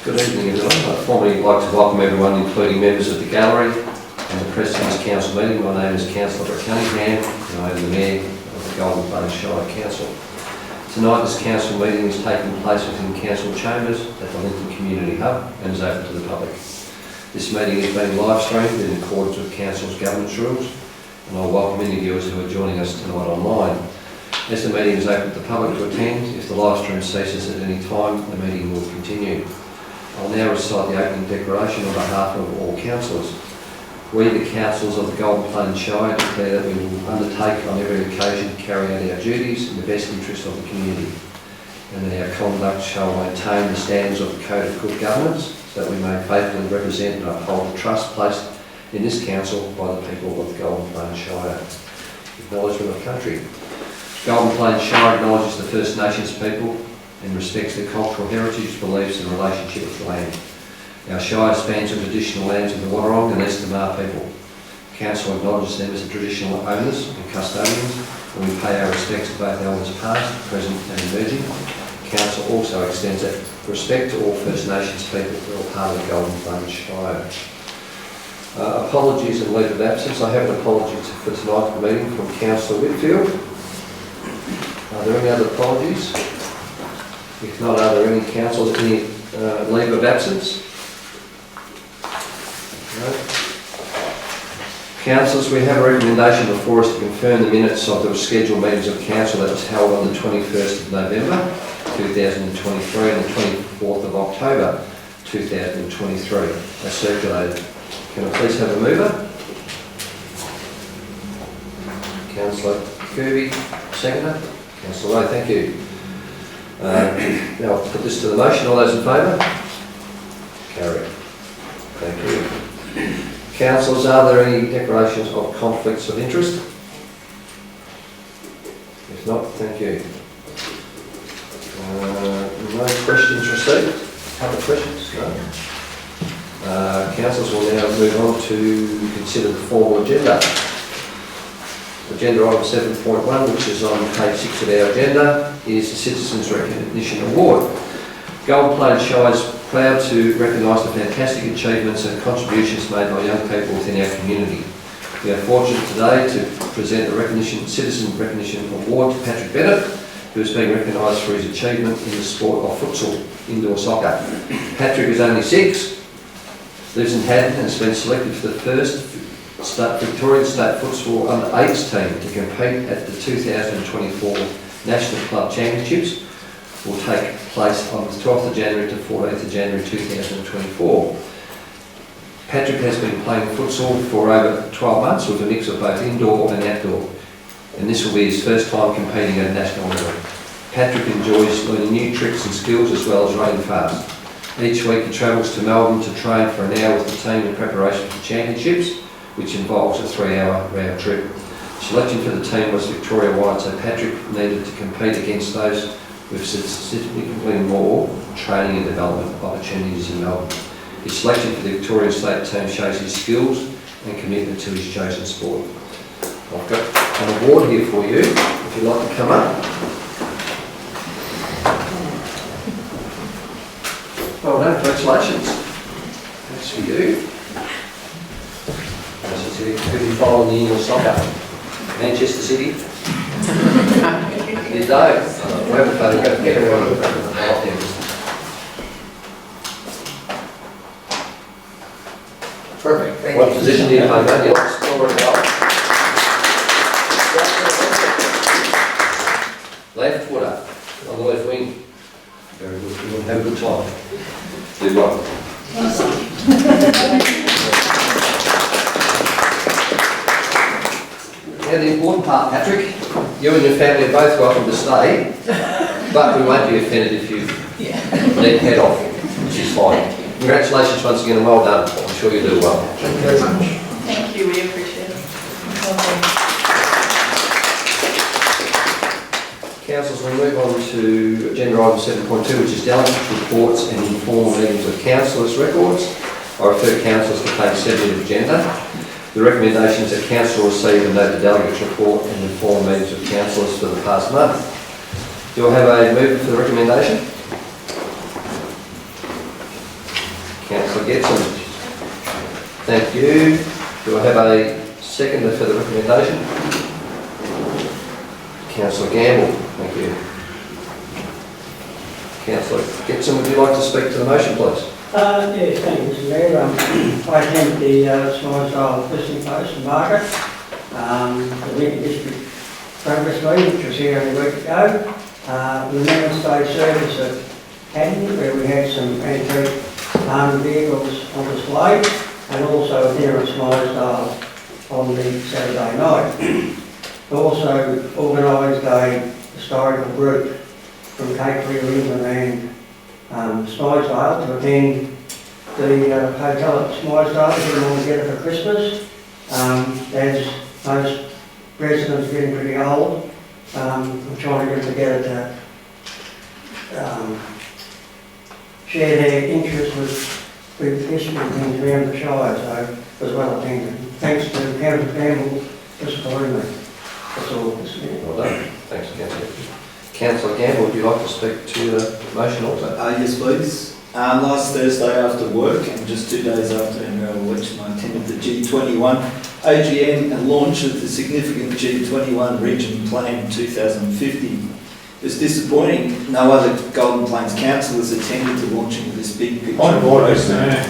Good evening everyone. I'd formally like to welcome everyone, including members of the gallery and the press to this council meeting. My name is Councillor Brett Cunningham and I am the Mayor of the Golden Plain Shire Council. Tonight this council meeting is taking place within council chambers at the Linton Community Hub and is open to the public. This meeting is being live streamed in accordance with council's governance rules, and I welcome any viewers who are joining us tonight online. As the meeting is open to the public to attend, if the live stream ceases at any time, the meeting will continue. I'll now recite the opening declaration on behalf of all councillors. We, the councillors of the Golden Plain Shire, declare that we will undertake on every occasion to carry out our duties in the best interest of the community, and that our conduct shall maintain the standards of the Code of Good Governance, so that we may faithfully represent and uphold the trust placed in this council by the people of the Golden Plain Shire. Acknowledgement of country. Golden Plain Shire acknowledges the First Nations people and respects their cultural heritage, beliefs and relationship with the land. Our Shire spans the traditional lands of the Wadawurrung and East Tamar people. Council acknowledges them as the traditional owners and custodians, and we pay our respects to both elders past, present and emerging. Council also extends that respect to all First Nations people who are part of the Golden Plain Shire. Apologies and leave of absence. I have an apology for tonight's meeting from Councillor Whitfield. Are there any other apologies? If not, are there any councillors any leave of absence? No. Councillors, we have a recommendation before us to confirm the minutes of the scheduled meetings of council that was held on the 21st of November 2023 and the 24th of October 2023 as circulated. Can I please have a mover? Councillor Kirby, seconder. Councillor Rowe, thank you. Now I'll put this to the motion. All those in favour? Carried. Thank you. Councillors, are there any declarations of conflicts of interest? If not, thank you. No questions received? Other questions? No. Councillors will now move on to consider the formal agenda. Agenda item 7.1, which is on page 6 of our agenda, is the Citizens Recognition Award. Golden Plain Shire is proud to recognise the fantastic achievements and contributions made by young people within our community. We are fortunate today to present the Citizen Recognition Award to Patrick Bennett, who is being recognised for his achievement in the sport of futsal, indoor soccer. Patrick is only 6, lives in Haddon and has been selected for the first Victorian State Futsal Under-8s team to compete at the 2024 National Club Championships. Will take place on the 12th of January to 14th of January 2024. Patrick has been playing futsal for over 12 months with a mix of both indoor and outdoor, and this will be his first time competing at national level. Patrick enjoys learning new tricks and skills as well as running fast. Each week he travels to Melbourne to train for an hour with the team in preparation for championships, which involves a 3-hour round trip. Selection for the team was Victoria-wide, so Patrick needed to compete against those with significantly more training and development opportunities in Melbourne. His selection for the Victorian State team shows his skills and commitment to his chosen sport. I've got an award here for you, if you'd like to come up. Well done, congratulations. That's for you. Who do you follow in the indoor soccer? Manchester City? You don't? We haven't played it. Get everyone off there. Perfect. Thank what position do you play, mate? You're scoring well. Left footer on the left wing. Very good. You'll have a good time. Do well. Now the important part, Patrick, you and your family are both welcome to stay, but we won't be offended if you then head off, which is fine. Congratulations once again and well done. I'm sure you do well. Thank you very much. Thank you, we appreciate it. Councillors, we move on to agenda item 7.2, which is delegates, reports and informal meetings of councillors' records. I refer councillors to page 7 of the agenda. The recommendations that council received and note the delegates report and informal meetings of councillors for the past month. Do I have a mover for the recommendation? Councillor Getson. Thank you. Do I have a seconder for the recommendation? Councillor Gamble. Thank you. Councillor Getson, would you like to speak to the motion, please? Yes, thank you, Mr Mayor. I attended the small-scale listening post and market, the Linton District Progress meeting, which was here only a week ago. The Women's Day service at Haddon, where we had some antique vehicles on display, and also a dinner at small-scale on the Saturday night. We also organised a historical group from Cape Clear, England and Smythesdale to attend the hotel at Smythesdale to get them all together for Christmas. As most residents are getting pretty old, I'm trying to get them together to share their interest with history and things around the Shire, so it was well attended. Thanks to Councillor Campbell for supporting me. That's all this year. Well done. Thanks, Councillor. Councillor Gamble, would you like to speak to the motion also? Yes, please. Last Thursday after work and just 2 days after our election, I attended the G21 AGM and launch of the significant G21 Region Plan 2050. It was disappointing no other Golden Plains councillors attended the launching of this big picture. Point of order, Mr. Mayor.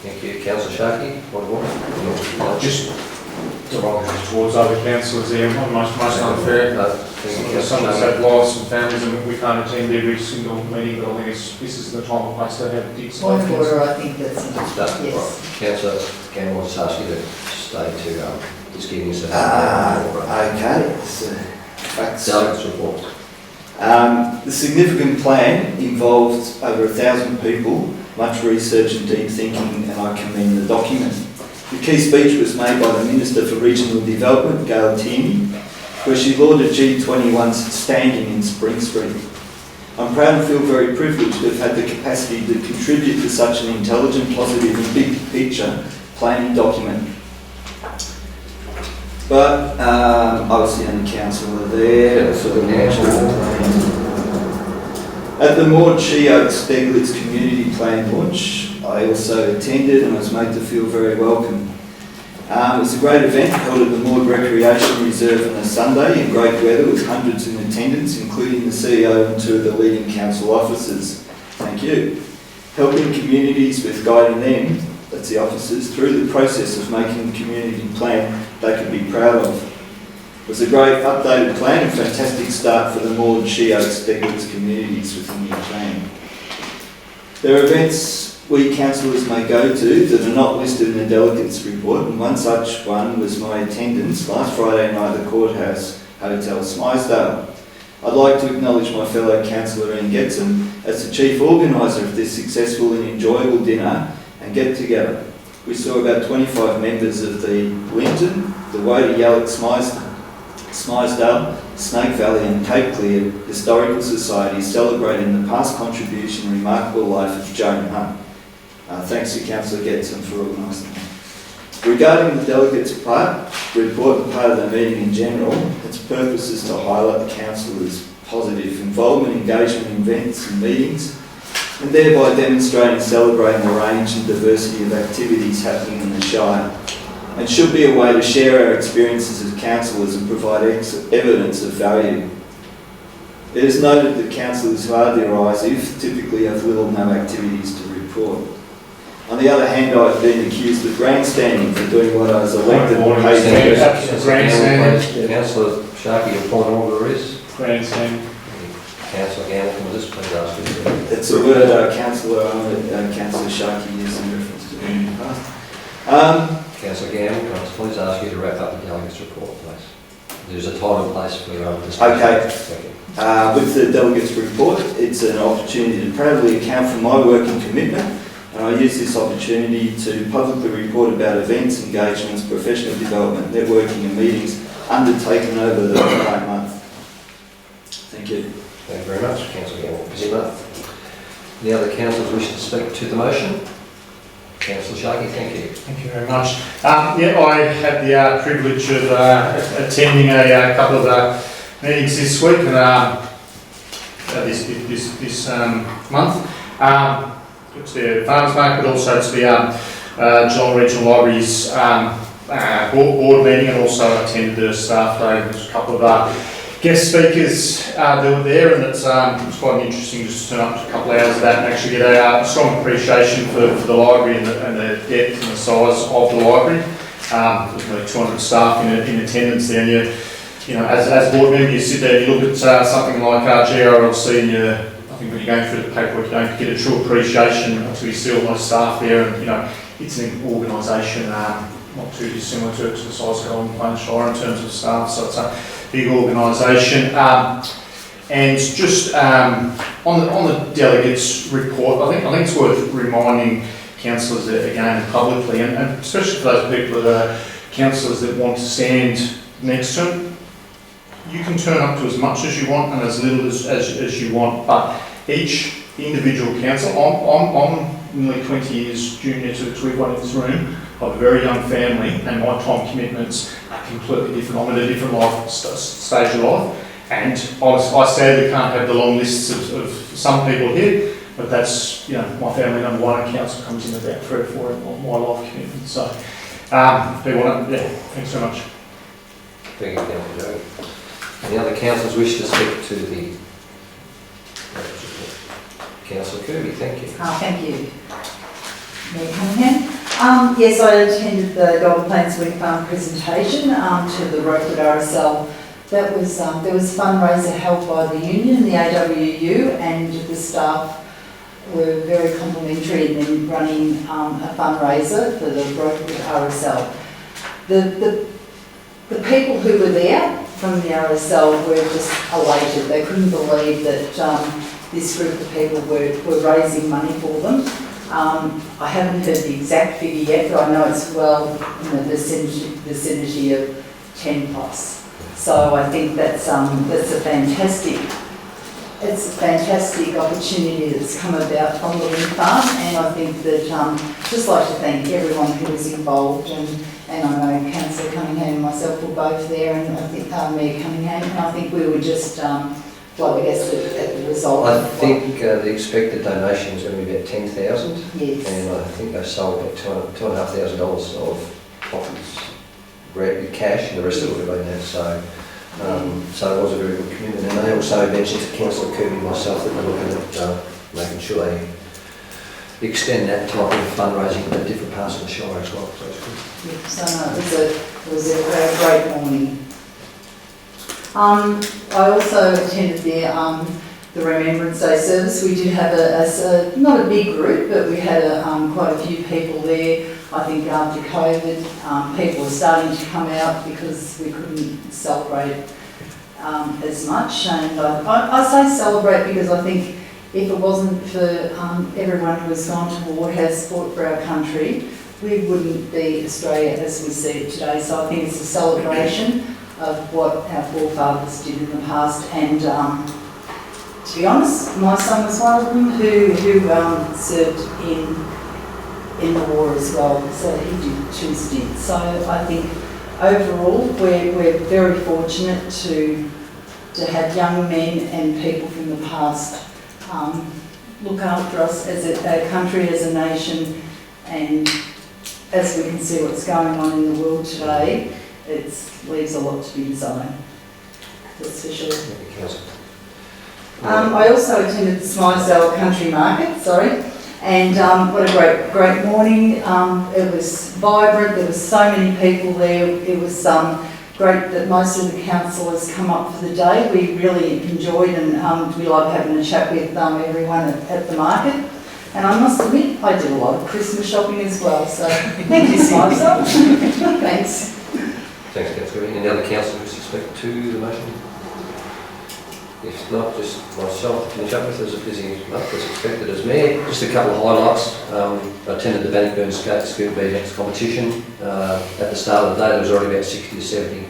Thank you. Councillor Sharkey, point of order. Just derogatory towards other councillors there, most unfair. Some of us have lives and families and we can't attend every single meeting, but I think this is the time and place to have a Point of order, I think that's It's done. yes. Right. Councillor Gamble, I'll just ask you to stay to just giving us Okay. So, facts. Delegates report. The significant plan involved over 1,000 people, much research and deep thinking, and I commend the document. The key speech was made by the Minister for Regional Development, Gail Tierney, where she lauded G21's standing in Spring Street. I'm proud and feel very privileged to have had the capacity to contribute to such an intelligent, positive and big picture planning document. But I was the only councillor there for the national plan. At the Maud Shire Steglitz Community Plan launch, I also attended and was made to feel very welcome. It was a great event held at the Maud Recreation Reserve on a Sunday in great weather with hundreds in attendance, including the CEO and two of the leading council officers. Thank you. Helping communities with guiding them, that's the officers, through the process of making a community plan they can be proud of. It was a great updated plan and fantastic start for the Maud Shire Steglitz communities with the new plan. There are events we councillors may go to that are not listed in the delegates report, and one such one was my attendance last Friday night at the Courthouse Hotel Smythesdale. I'd like to acknowledge my fellow councillor Ian Getson as the chief organiser of this successful and enjoyable dinner and get together. We saw about 25 members of the Linton, the Wody Yallock Smythesdale, Snake Valley and Cape Clear Historical Society celebrating the past contribution and remarkable life of Joan Hunt. Thanks to Councillor Getson for organising that. Regarding the delegates' report and part of the meeting in general, its purpose is to highlight the councillors' positive involvement, engagement in events and meetings, and thereby demonstrating and celebrating the range and diversity of activities happening in the Shire, and should be a way to share our experiences as councillors and provide evidence of value. It is noted that councillors who are derisive typically have little or no activities to report. On the other hand, I've been accused of grandstanding for doing what I was elected to pay Grandstanding. Councillor Sharkey, your point of order is? Grandstanding. Councillor Gamble, can I just please ask you to... It's a word Councillor Sharkey used in reference to in the past. Councillor Gamble, can I just please ask you to wrap up the delegates report, please? There's a time and place for discussion. Okay. Thank you. With the delegates report, it's an opportunity to proudly account for my work and commitment, and I use this opportunity to publicly report about events, engagements, professional development, networking and meetings undertaken over the current month. Thank you. Thank you very much, Councillor Gamble. Busy month. Any other councillors wish to speak to the motion? Councillor Sharkey, thank you. Thank you very much. I had the privilege of attending a couple of meetings this week and this month. to the farmers market, also to the Geelong Regional Library's board meeting, and also attended the staff day. There's a couple of guest speakers that were there, and it's quite interesting just to turn up to a couple of hours of that and actually get a strong appreciation for the library and the depth and the size of the library. There's nearly 200 staff in attendance there, and you know, as a board member, you sit there and you look at something like GRLC, and I think when you're going through the paperwork, you don't get a true appreciation until you see all those staff there, and you know, it's an organisation not too dissimilar to the size of Linton Community Shire in terms of staff, so it's a big organisation. And just on the delegates report, I think it's worth reminding councillors again publicly, and especially for those people that are councillors that want to stand next to them. You can turn up to as much as you want and as little as you want, but each individual council, I'm nearly 20 years junior to everyone in this room. I have a very young family, and my time commitments are completely different. I'm at a different stage of life, and I sadly can't have the long lists of some people here, but that's, you know, my family number one, and council comes in about 3 or 4 of my life commitments. So, people want to, thanks so much. Thank you, Councillor Joe. Any other councillors wish to speak to the Councillor Kirby? Thank you. Thank you, Mayor Cunningham. Yes, I attended the Golden Plains Wind Farm presentation to the Rokewood RSL. That was there was a fundraiser held by the union, the AWU, and the staff were very complimentary in them running a fundraiser for the Rokewood RSL. The people who were there from the RSL were just elated. They couldn't believe that this group of people were raising money for them. I haven't heard the exact figure yet, but I know it's well in the vicinity of 10 plus. So I think that's a fantastic opportunity that's come about from the wind farm, and I think that just like to thank everyone who was involved, and I know Councillor Cunningham and myself were both there, and I think Mayor Cunningham, and I think we were just flabbergasted at the result. I think the expected donation was going to be about 10,000, Yes. and I think they sold about $2,500 of profits, cash, and the rest of it would have been that. So it was a very good commitment. And they also mentioned to Councillor Kirby and myself that they're looking at making sure they extend that type of fundraising to different parts of the Shire as well. So it's good. Yeah, so no, it was a great morning. I also attended the Remembrance Day service. We did have not a big group, but we had quite a few people there. I think after COVID, people were starting to come out because we couldn't celebrate as much. And I say celebrate because I think if it wasn't for everyone who has gone to war, has fought for our country, we wouldn't be Australia as we see it today. So I think it's a celebration of what our forefathers did in the past. And to be honest, my son was one of them who served in the war as well, so he did 2 stints. So I think overall we're very fortunate to have young men and people from the past look after us as a country, as a nation, and as we can see what's going on in the world today, it leaves a lot to be desired. That's for sure. Thank you, Councillor. I also attended the Smythesdale Country Market, and what a great morning. It was vibrant, there were so many people there. It was great that most of the councillors come up for the day. We really enjoyed, and we love having a chat with everyone at the market. And I must admit, I did a lot of Christmas shopping as well, so thank you, Smythesdale. Thanks. Thanks, Councillor. Any other councillors wish to speak to the motion? If not, just myself to finish up with. As a busy month as expected as Mayor. Just a couple of highlights. I attended the Bannockburn Skate School BMX competition. At the start of the day, there was already about 60 to 70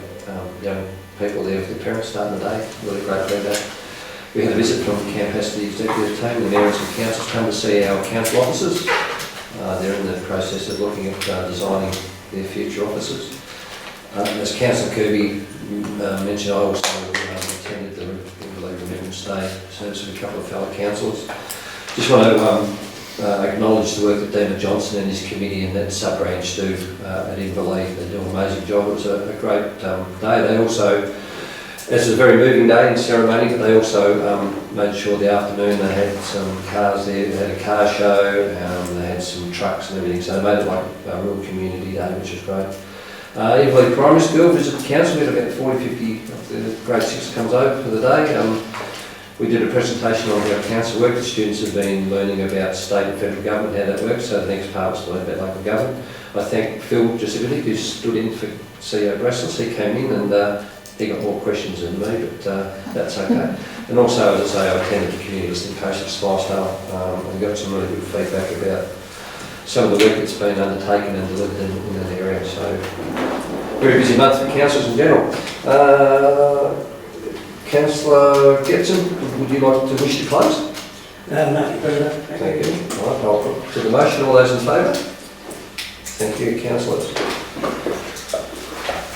young people there with their parents starting the day. Really great feedback. We had a visit from Campus, the executive team. The Mayor and some councils come to see our council officers. They're in the process of looking at designing their future offices. As Councillor Kirby mentioned, I also attended the Remembrance Day service with a couple of fellow councillors. Just want to acknowledge the work that Dean Johnson and his committee and that sub-branch do at Inverleigh. They do an amazing job. It was a great day. They also, it's a very moving day and ceremony, but they also made sure the afternoon they had some cars there. They had a car show, they had some trucks and everything, so they made it like a real community day, which was great. Inverleigh Primary School visited the council. We had about 40-50 of the grade 6 comes over for the day. We did a presentation on how council work. The students have been learning about state and federal government, how that works, so the next part was to learn about local government. I thank Phil Giuseppe, who stood in for CEO Brussels. He came in and he got more questions than me, but that's okay. And also, as I say, I attended the community listening post at Spicedale and got some really good feedback about some of the work that's been undertaken and delivered in that area. So, very busy month for councils in general. Councillor Getson, would you like to wish to close? Nothing further. Thank you. All right, I'll put to the motion. All those in favour? Thank you, councillors.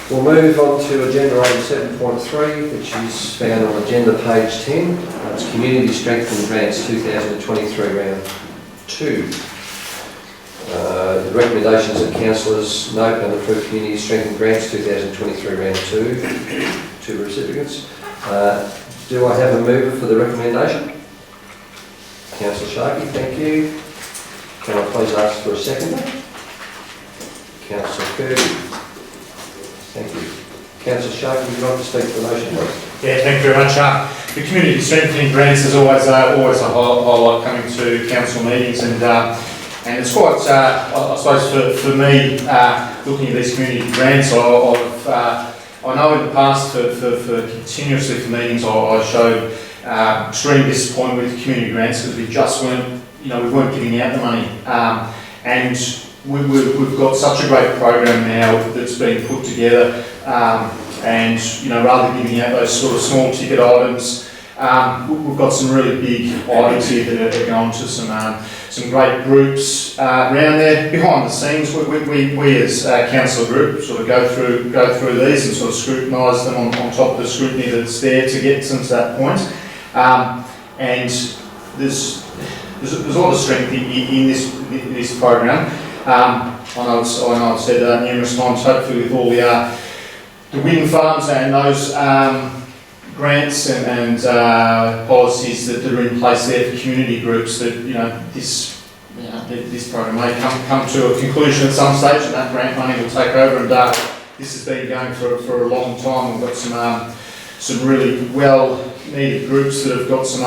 We'll move on to agenda item 7.3, which is found on agenda page 10. It's Community Strengthening Grants 2023 round 2. The recommendations that councillors note and approve Community Strengthening Grants 2023 round 2 to recipients. Do I have a mover for the recommendation? Councillor Sharkey, thank you. Can I please ask for a seconder? Councillor Kirby. Thank you. Councillor Sharkey, would you like to speak to the motion, please? Yeah, thank you very much. The community strengthening grants is always a highlight coming to council meetings, and it's quite, I suppose, for me, looking at these community grants, I know in the past for continuously for meetings I showed extreme disappointment with the community grants because we just weren't, we weren't giving out the money, and we've got such a great program now that's been put together, and rather than giving out those sort of small ticket items, we've got some really big items here that are going to some great groups around there behind the scenes. We as a council group sort of go through these and sort of scrutinise them on top of the scrutiny that's there to get them to that point. And there's a lot of strength in this program. I know I've said numerous times. Hopefully, with all the wind farms and those grants and policies that are in place there for community groups, that this program may come to a conclusion at some stage, and that grant money will take over. And this has been going for a long time. We've got some really well needed groups that have got some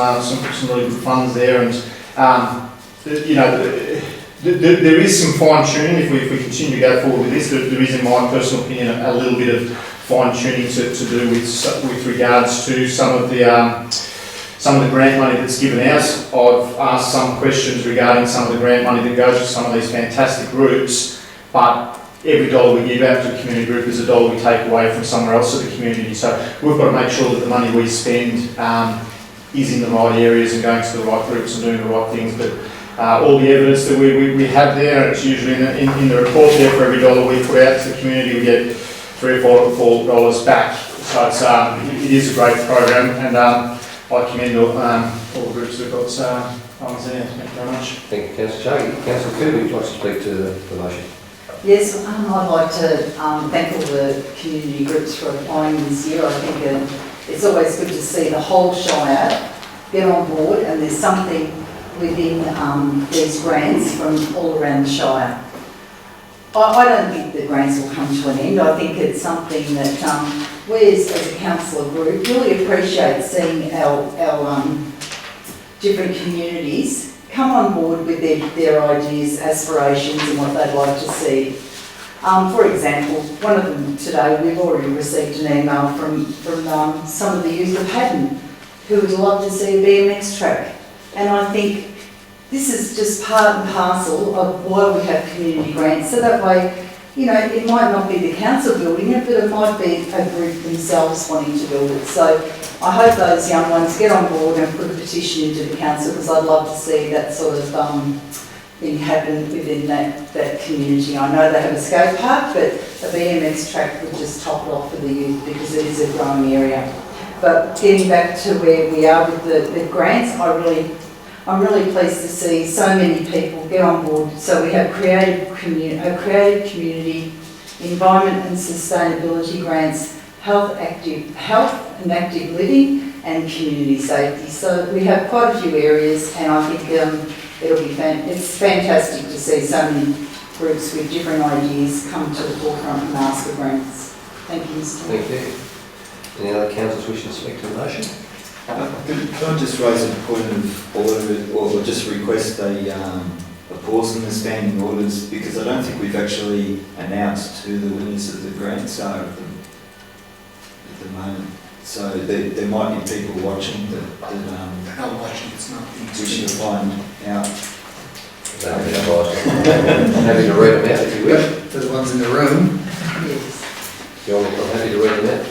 really good funds there, and there is some fine tuning if we continue to go forward with this. There is, in my personal opinion, a little bit of fine tuning to do with regards to some of the grant money that's given out. I've asked some questions regarding some of the grant money that goes to some of these fantastic groups, but every dollar we give out to a community group is a dollar we take away from somewhere else in the community. So we've got to make sure that the money we spend is in the right areas and going to the right groups and doing the right things. But all the evidence that we have there, it's usually in the report there. For every dollar we put out to the community, we get $3 or $4 back. So it is a great program, and I commend all the groups that have got funds there. Thank you very much. Thank you, Councillor Sharkey. Councillor Kirby, would you like to speak to the motion? Yes, I'd like to thank all the community groups for applying this year. I think it's always good to see the whole Shire get on board, and there's something within these grants from all around the Shire. I don't think the grants will come to an end. I think it's something that we as a council group really appreciate seeing our different communities come on board with their ideas, aspirations and what they'd like to see. For example, one of them today, we've already received an email from some of the youth of Haddon who would love to see a BMX track. And I think this is just part and parcel of why we have community grants, so that way, it might not be the council building it, but it might be a group themselves wanting to build it. So I hope those young ones get on board and put a petition into the council, because I'd love to see that sort of thing happen within that community. I know they have a skate park, but a BMX track would just top it off for the youth, because it is a growing area. But getting back to where we are with the grants, I'm really pleased to see so many people get on board. So we have a creative community, environment and sustainability grants, health and active living, and community safety. So we have quite a few areas, and I think it's fantastic to see so many groups with different ideas come to the forefront and ask for grants. Thank you, Mr. Thank you. Any other councillors wishing to speak to the motion? Can I just raise a point of order, or just request a pause in the standing orders, because I don't think we've actually announced who the winners of the grants are at the moment. So there might be people watching that I'm watching, it's not being wishing to find out. Happy to read them out if you wish. For the ones in the room. Yes. I'm happy to read them out.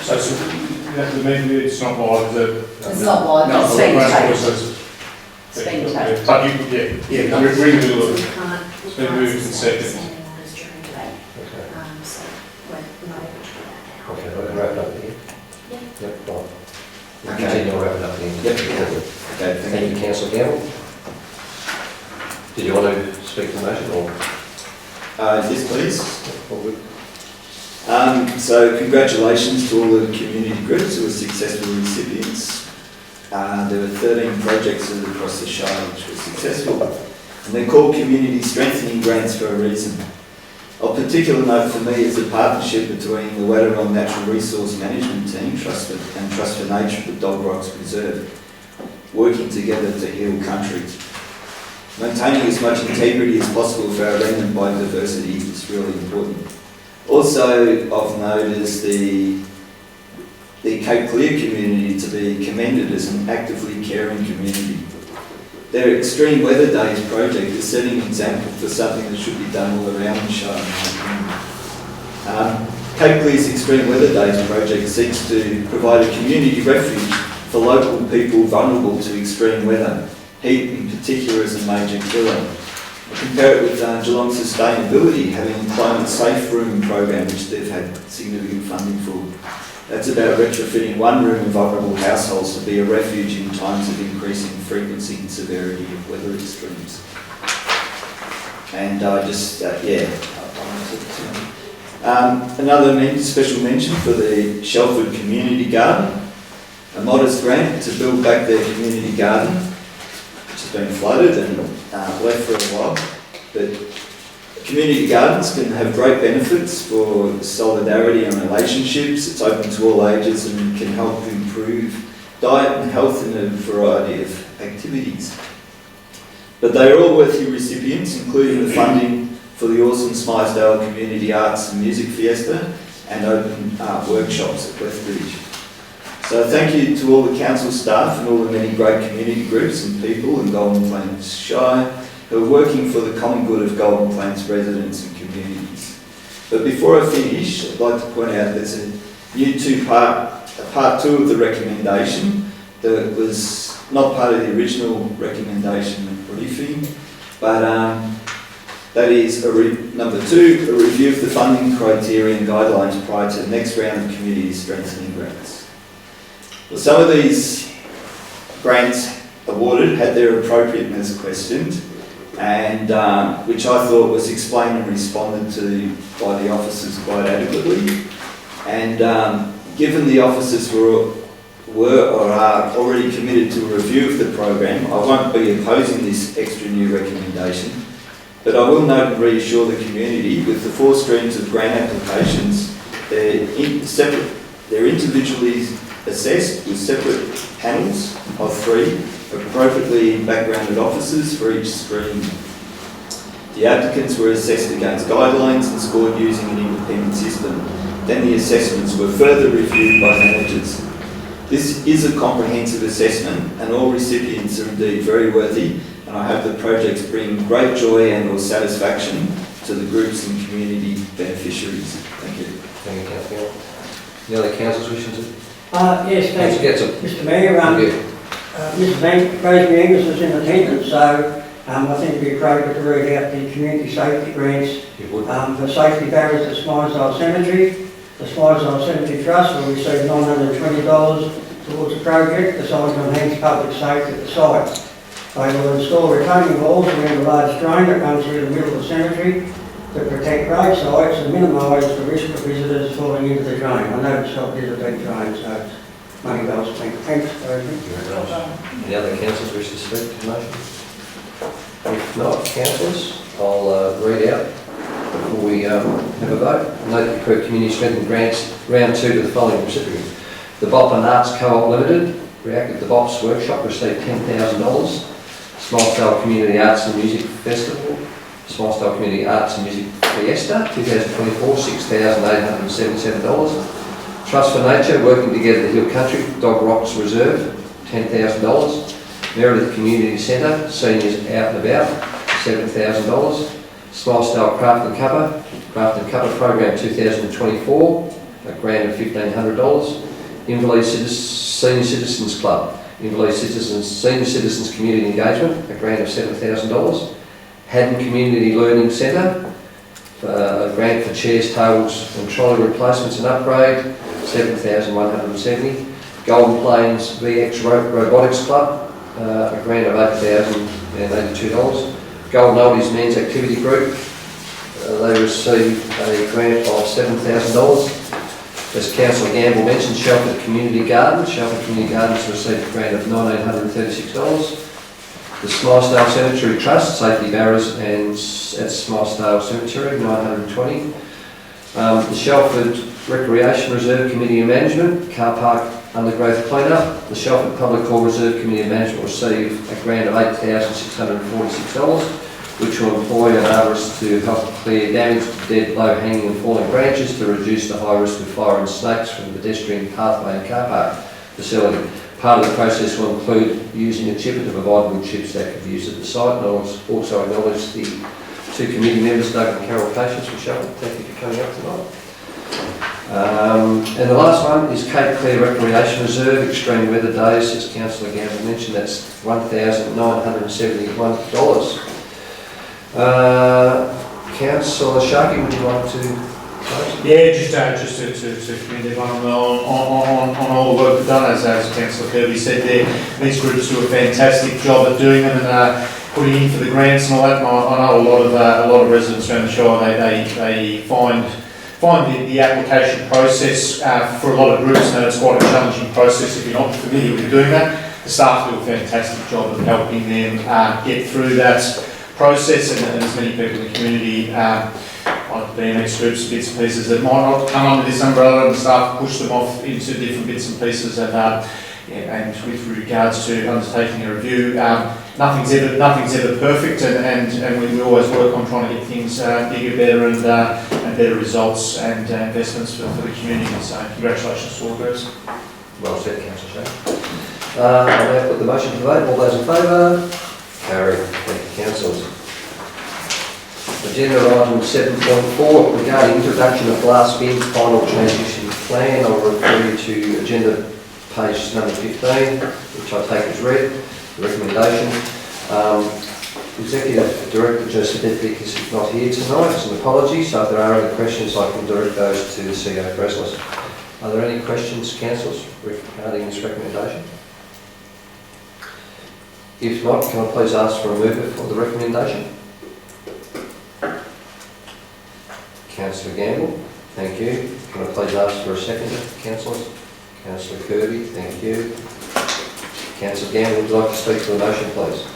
So the menu, it's not live, is it? It's not live, No, it's being the grant taped. process. It's being taped. But you could, yeah, read the middle of it. It's been moved and seconded. Okay. So we're not able to do that now. Okay, we can wrap it up here. Yeah. Yep, right. We'll Okay. continue, I'll wrap it up here. Yep. Okay, Thank you, councillor Gamble. Did you want to speak to the motion or? Yes, please. All good? So congratulations to all the community groups who were successful recipients. There were 13 projects across the Shire which were successful, and they're called community strengthening grants for a reason. Of particular note for me is the partnership between the Wadawurrung Natural Resource Management Team, Trust for Nature at the Dog Rocks Preserve, working together to heal country. Maintaining as much integrity as possible for our land and biodiversity is really important. Also of note is the Cape Clear community to be commended as an actively caring community. Their Extreme Weather Days project is setting an example for something that should be done all around the Shire, in my opinion. Cape Clear's Extreme Weather Days project seeks to provide a community refuge for local people vulnerable to extreme weather. Heat in particular is a major killer. I compare it with Geelong Sustainability having a climate safe room program which they've had significant funding for. That's about retrofitting one room in vulnerable households to be a refuge in times of increasing frequency and severity of weather extremes. And another special mention for the Shelford Community Garden, a modest grant to build back their community garden, which has been flooded and left for a while. But community gardens can have great benefits for solidarity and relationships. It's open to all ages and can help improve diet and health in a variety of activities. But they are all worthy recipients, including the funding for the awesome Smythesdale Community Arts and Music Fiesta and open art workshops at Lethbridge. So thank you to all the council staff and all the many great community groups and people in Golden Plains Shire who are working for the common good of Golden Plains residents and communities. But before I finish, I'd like to point out there's a new part two of the recommendation that was not part of the original recommendation briefing, but that is number 2, a review of the funding criteria and guidelines prior to the next round of community strengthening grants. Well, some of these grants awarded had their appropriateness questioned, and which I thought was explained and responded to by the officers quite adequately. And given the officers were or are already committed to a review of the program, I won't be opposing this extra new recommendation, but I will note and reassure the community with the 4 streams of grant applications, they're individually assessed with separate panels of 3 appropriately backgrounded officers for each stream. The applicants were assessed against guidelines and scored using an independent system. Then the assessments were further reviewed by managers. This is a comprehensive assessment and all recipients are indeed very worthy, and I hope the projects bring great joy and or satisfaction to the groups and community beneficiaries. Thank you. Thank you, councillor. Any other councillors wishing to? Yes, thank you, Councillor Mr Mayor. Mrs. Rosemary Angus was in attendance, so I think it'd be appropriate to read out the community safety grants for safety barriers at Smythesdale Cemetery. The Smythesdale Cemetery Trust will receive $920 towards the project, deciding to enhance public safety at the site. They will install retaining walls around a large drain that runs through the middle of the cemetery to protect grave sites and minimise the risk of visitors falling into the drain. I know itself is a big drain, so it's money well spent. Thanks, Rosemary. Very nice. Any other councillors wish to speak to the motion? If not, councillors, I'll read out before we have a vote. Note that approved community strengthened grants round 2 to the following recipients. The Bop and Arts Co-op Limited, Reactive the Bops Workshop, received $10,000. Smilesdale Community Arts and Music Festival, Smilesdale Community Arts and Music Fiesta 2024, $6,877. Trust for Nature, Working Together the Hill Country, Dog Rocks Reserve, $10,000. Meredith Community Centre, Seniors Out and About, $7,000. Smilesdale Craft and Cuppa Program 2024, a grant of $1,500. Invalid Senior Citizens Club, Invalid Senior Citizens Community Engagement, a grant of $7,000. Haddon Community Learning Centre, a grant for chairs, tables and trolley replacements and upgrade, $7,170. Golden Plains VX Robotics Club, a grant of $8,082. Golden Oldies Men's Activity Group, they received a grant of $7,000. As Councillor Gamble mentioned, Shelford Community Gardens. Shelford Community Gardens received a grant of $1,936. The Smilesdale Cemetery Trust, safety barriers and at Smilesdale Cemetery, $920. The Shelford Recreation Reserve Committee of Management, car park undergrowth clean-up. The Shelford Public Hall Reserve Committee of Management received a grant of $8,646, which will employ an arborist to help clear damage to dead, low-hanging and falling branches to reduce the high risk of fire and snakes from the pedestrian pathway and car park facility. Part of the process will include using a chipper to provide wood chips that could be used at the site, and I'll also acknowledge the 2 committee members, Doug and Carol Patience, from Shelford. Thank you for coming up tonight. And the last one is Cape Clear Recreation Reserve, extreme weather days, as Councillor Gamble mentioned, that's $1,971. Councillor Sharkey, would you like to close? Yeah, just to commend everyone on all the work they've done, as Councillor Kirby said there. These groups do a fantastic job at doing them and putting in for the grants and all that. And I know a lot of residents around the Shire, they find the application process for a lot of groups, and it's quite a challenging process if you're not familiar with doing that. The staff do a fantastic job of helping them get through that process, and there's many people in the community, like BMX groups, bits and pieces that might not come under this umbrella, and the staff push them off into different bits and pieces. And with regards to undertaking a review, nothing's ever perfect, and we always work on trying to get things bigger, better, and better results and investments for the community. So congratulations to all groups. Well said, Councillor Sharkey. I'll now put the motion to vote. All those in favour? Carried. Thank you, councillors. Agenda item 7.4 regarding introduction of glass bin final transition plan. I'll refer you to agenda page number 15, which I take as read. The recommendation. Executive Director Joseph Edvick is not here tonight. It's an apology. So if there are any questions, I can direct those to the CEO Presless. Are there any questions, councillors, regarding this recommendation? If not, can I please ask for a mover for the recommendation? Councillor Gamble, thank you. Can I please ask for a seconder, councillors? Councillor Kirby, thank you. Councillor Gamble, would you like to speak to the motion, please?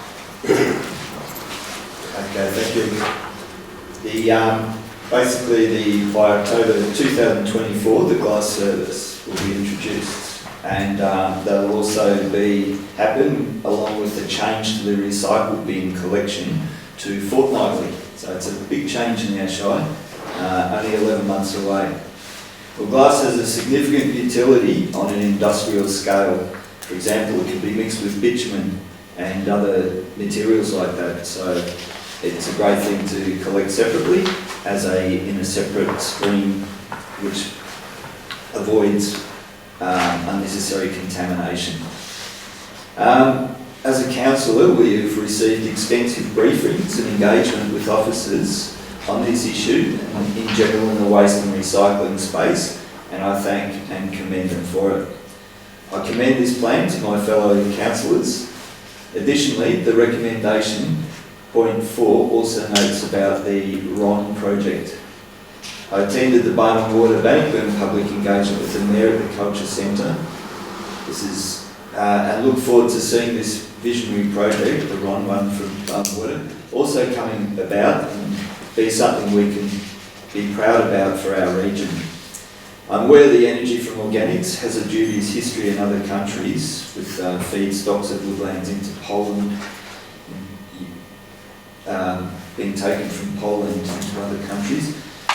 Okay, thank you. By October 2024, the glass service will be introduced. And that will also happen along with the change to the recycled bin collection to fortnightly. So it's a big change in our Shire, only 11 months away. Well, glass has a significant utility on an industrial scale. For example, it can be mixed with bitumen and other materials like that. So it's a great thing to collect separately in a separate stream, which avoids unnecessary contamination. As a councillor, we have received extensive briefings and engagement with officers on this issue and in general in the waste and recycling space, and I thank and commend them for it. I commend this plan to my fellow councillors Additionally, the recommendation, point 4, also notes about the RON project. I attended the Barwon Water Bank public engagement with the Mayor at the Culture Centre. And look forward to seeing this visionary project, the RON one from Barwon Water, also coming about and be something we can be proud about for our region. I'm aware the energy from organics has a dubious history in other countries, with feedstocks of woodlands into Poland, being taken from Poland into other countries.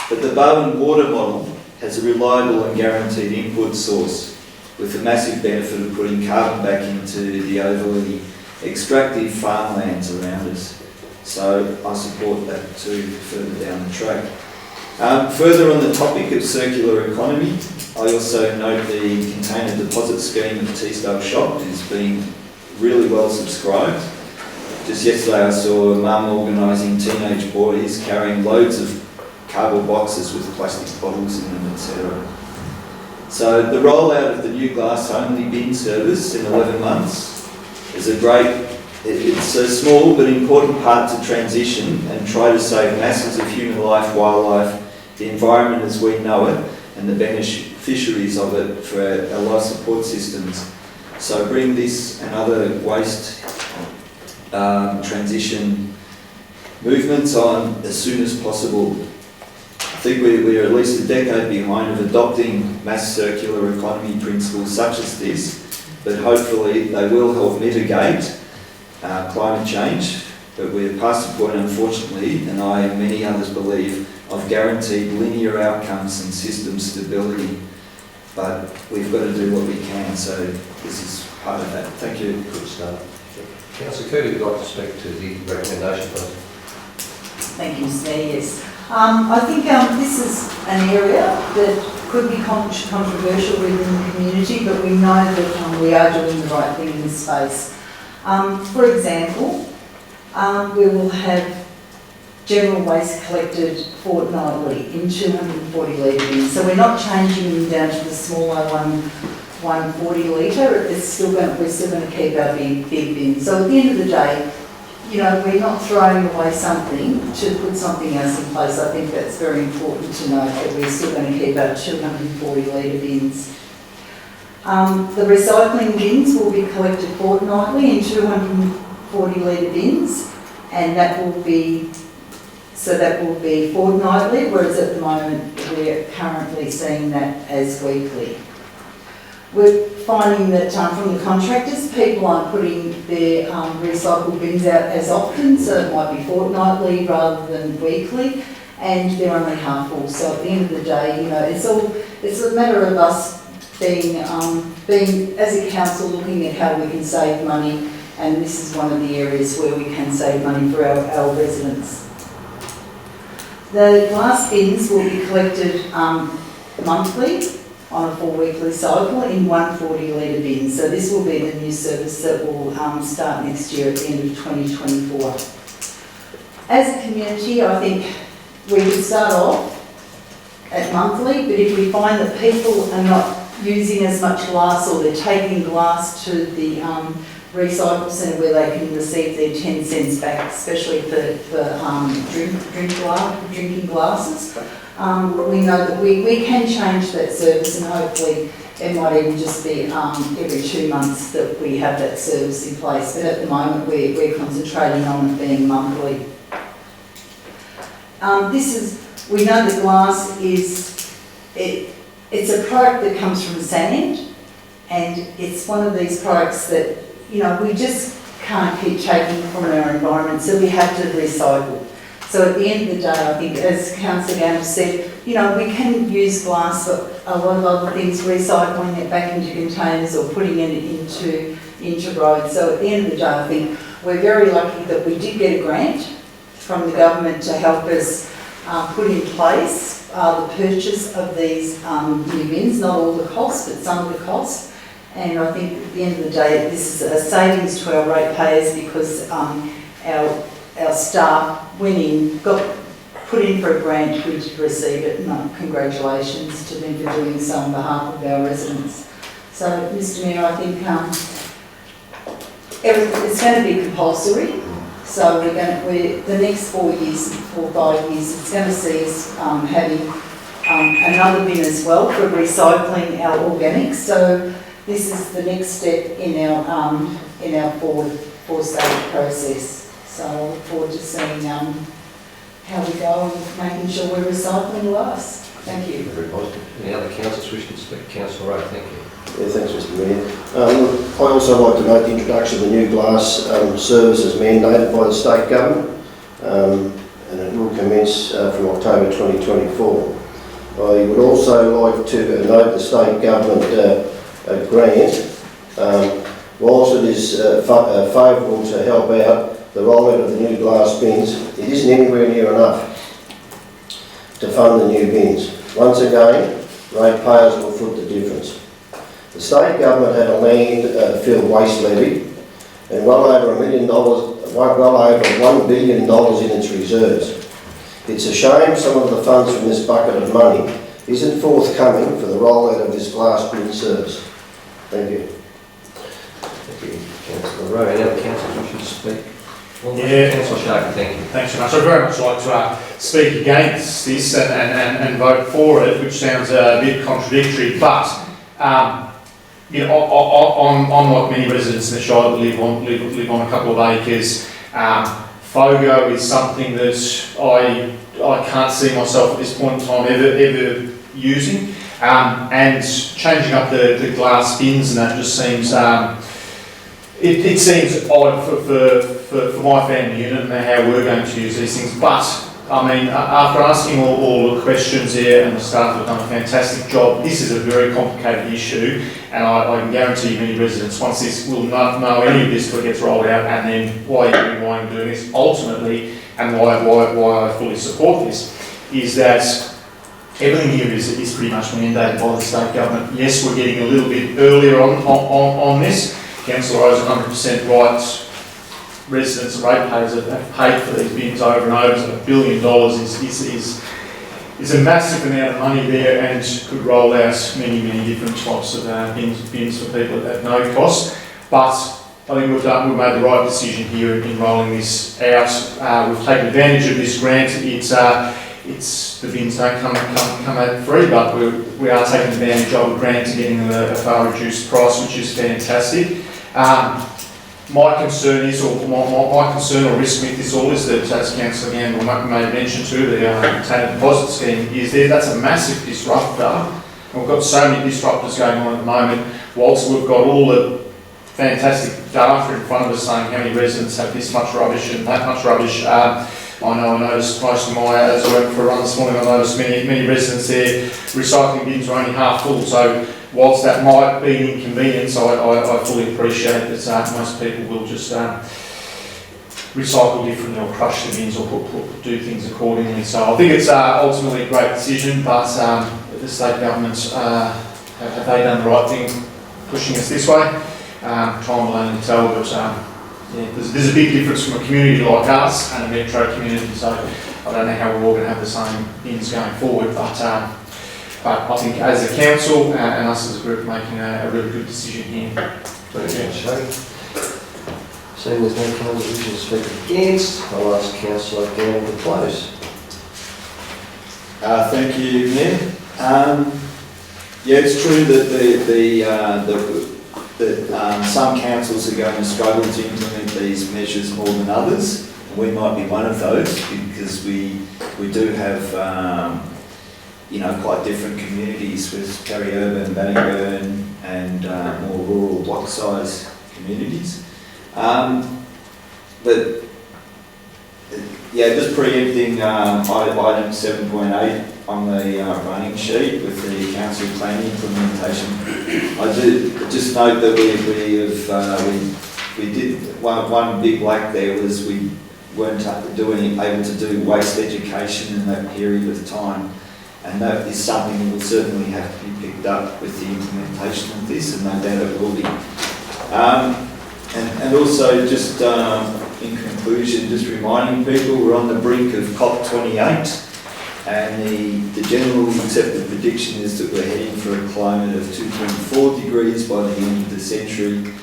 But the Barwon Water model has a reliable and guaranteed input source, with the massive benefit of putting carbon back into the overly extractive farmlands around us. So I support that too further down the track. Further on the topic of circular economy, I also note the container deposit scheme of Teesdale Shop is being really well subscribed. Just yesterday I saw a mum organising teenage boys carrying loads of cardboard boxes with plastic bottles in them, etc. So the rollout of the new glass-only bin service in 11 months is it's a small but important part to transition and try to save masses of human life, wildlife, the environment as we know it, and the beneficiaries of it for our life support systems. So bring this and other waste transition movements on as soon as possible. I think we're at least a decade behind of adopting mass circular economy principles such as this, but hopefully they will help mitigate climate change. But we're past the point, unfortunately, and I and many others believe, of guaranteed linear outcomes and system stability. But we've got to do what we can, so this is part of that. Thank you. Good start. Councillor Coote, would you like to speak to the recommendation, please? Thank you, Mr. Mayor. Yes. I think this is an area that could be controversial within the community, but we know that we are doing the right thing in this space. For example, we will have general waste collected fortnightly in 240 litre bins. So we're not changing them down to the smaller 140 litre. We're still going to keep our big bins. So at the end of the day, you know, we're not throwing away something to put something else in place. I think that's very important to note, that we're still going to keep our 240 litre bins. The recycling bins will be collected fortnightly in 240 litre bins, and that will be fortnightly, whereas at the moment we're currently seeing that as weekly. We're finding that from the contractors, people aren't putting their recycled bins out as often, so it might be fortnightly rather than weekly, and they're only half full. So at the end of the day, you know, it's a matter of us being as a council looking at how we can save money, and this is one of the areas where we can save money for our residents. The glass bins will be collected monthly on a 4-weekly cycle in 140 litre bins. So this will be the new service that will start next year at the end of 2024. As a community, I think we could start off at monthly, but if we find that people are not using as much glass, or they're taking glass to the recycle centre where they can receive their 10 cents back, especially for drinking glasses, we know that we can change that service, and hopefully it might even just be every 2 months that we have that service in place. But at the moment we're concentrating on it being monthly. We know that glass it's a product that comes from sand, and it's one of these products that, you know, we just can't keep taking from our environment, so we have to recycle. So at the end of the day, I think, as Councillor Gamble said, you know, we can use glass for a lot of other things, recycling it back into containers or putting it into roads. So at the end of the day, I think we're very lucky that we did get a grant from the government to help us put in place the purchase of these new bins, not all the cost, but some of the cost. And I think at the end of the day, this is a savings to our ratepayers, because our staff went in, got put in for a grant, we did receive it, and congratulations to them for doing so on behalf of our residents. So, Mr Mayor, I think it's going to be compulsory. So the next 4 years, 4 or 5 years, it's going to see us having another bin as well for recycling our organics. So this is the next step in our four-stage process. So I look forward to seeing how we go and making sure we're recycling less. Thank you. Very positive. Any other councillors wish to speak? Councillor Rowe, thank you. Yeah, thanks, Mr. Mayor. I also like to note the introduction of the new glass service as mandated by the state government, and it will commence from October 2024. I would also like to note the state government grant. Whilst it is favourable to help out the rollout of the new glass bins, it isn't anywhere near enough to fund the new bins. Once again, ratepayers will foot the difference. The state government had a landfill waste levy and well over $1 billion in its reserves. It's a shame some of the funds from this bucket of money isn't forthcoming for the rollout of this glass bin service. Thank you. Thank you, Councillor Rowe. Any other councillors wish to speak? Yeah. Councillor Shaker, thank you. Thanks very much. I'd very much like to speak against this and vote for it, which sounds a bit contradictory, but you know, I'm like many residents in the Shire that live on a couple of acres. FOGO is something that I can't see myself at this point in time ever using, and changing up the glass bins and that just seems it seems odd for my family unit and how we're going to use these things. But I mean, after asking all the questions here, and the staff have done a fantastic job, this is a very complicated issue, and I can guarantee many residents, once this will not know any of this till it gets rolled out, and then why I'm doing this ultimately, and why I fully support this, is that everything here is pretty much mandated by the state government. Yes, we're getting a little bit earlier on this. Councillor Rowe's 100% right. Residents and ratepayers have paid for these bins over and over, so $1 billion is a massive amount of money there, and could roll out many different types of bins for people at no cost. But I think we've made the right decision here in rolling this out. We've taken advantage of this grant. It's the bins don't come out free, but we are taking advantage of a grant and getting a far reduced price, which is fantastic. My concern is, or my concern or risk with this all is that, as Councillor Gamble made mention to, the container deposit scheme is there. That's a massive disruptor. And we've got so many disruptors going on at the moment, whilst we've got all the fantastic data in front of us saying how many residents have this much rubbish and that much rubbish. I noticed most of as I went for a run this morning, I noticed many residents there, recycling bins are only half full. So whilst that might be an inconvenience, I fully appreciate that most people will just recycle differently or crush the bins or do things accordingly. So I think it's ultimately a great decision, but the state government, have they done the right thing pushing us this way? Time will only tell, but yeah, there's a big difference from a community like us and a metro community, so I don't know how we're all going to have the same bins going forward, but I think as a council and us as a group making a really good decision here. Thank you, Shane. Seeing there's no councillor wishing to speak against, I'll ask Councillor Gamble to close. Thank you, Mayor. Yeah, it's true that some councils are going to struggle to implement these measures more than others. We might be one of those because we do have quite different communities with peri-urban, Ballyburn and more rural block size communities. But yeah, just preempting item 7.8 on the running sheet with the council planning implementation. I do just note that we did one big lack there was we weren't able to do waste education in that period of time, and that is something that will certainly have to be picked up with the implementation of this, and no doubt it will be. And also just in conclusion, just reminding people we're on the brink of COP28. And the general accepted prediction is that we're heading for a climate of 2.4 degrees by the end of the century.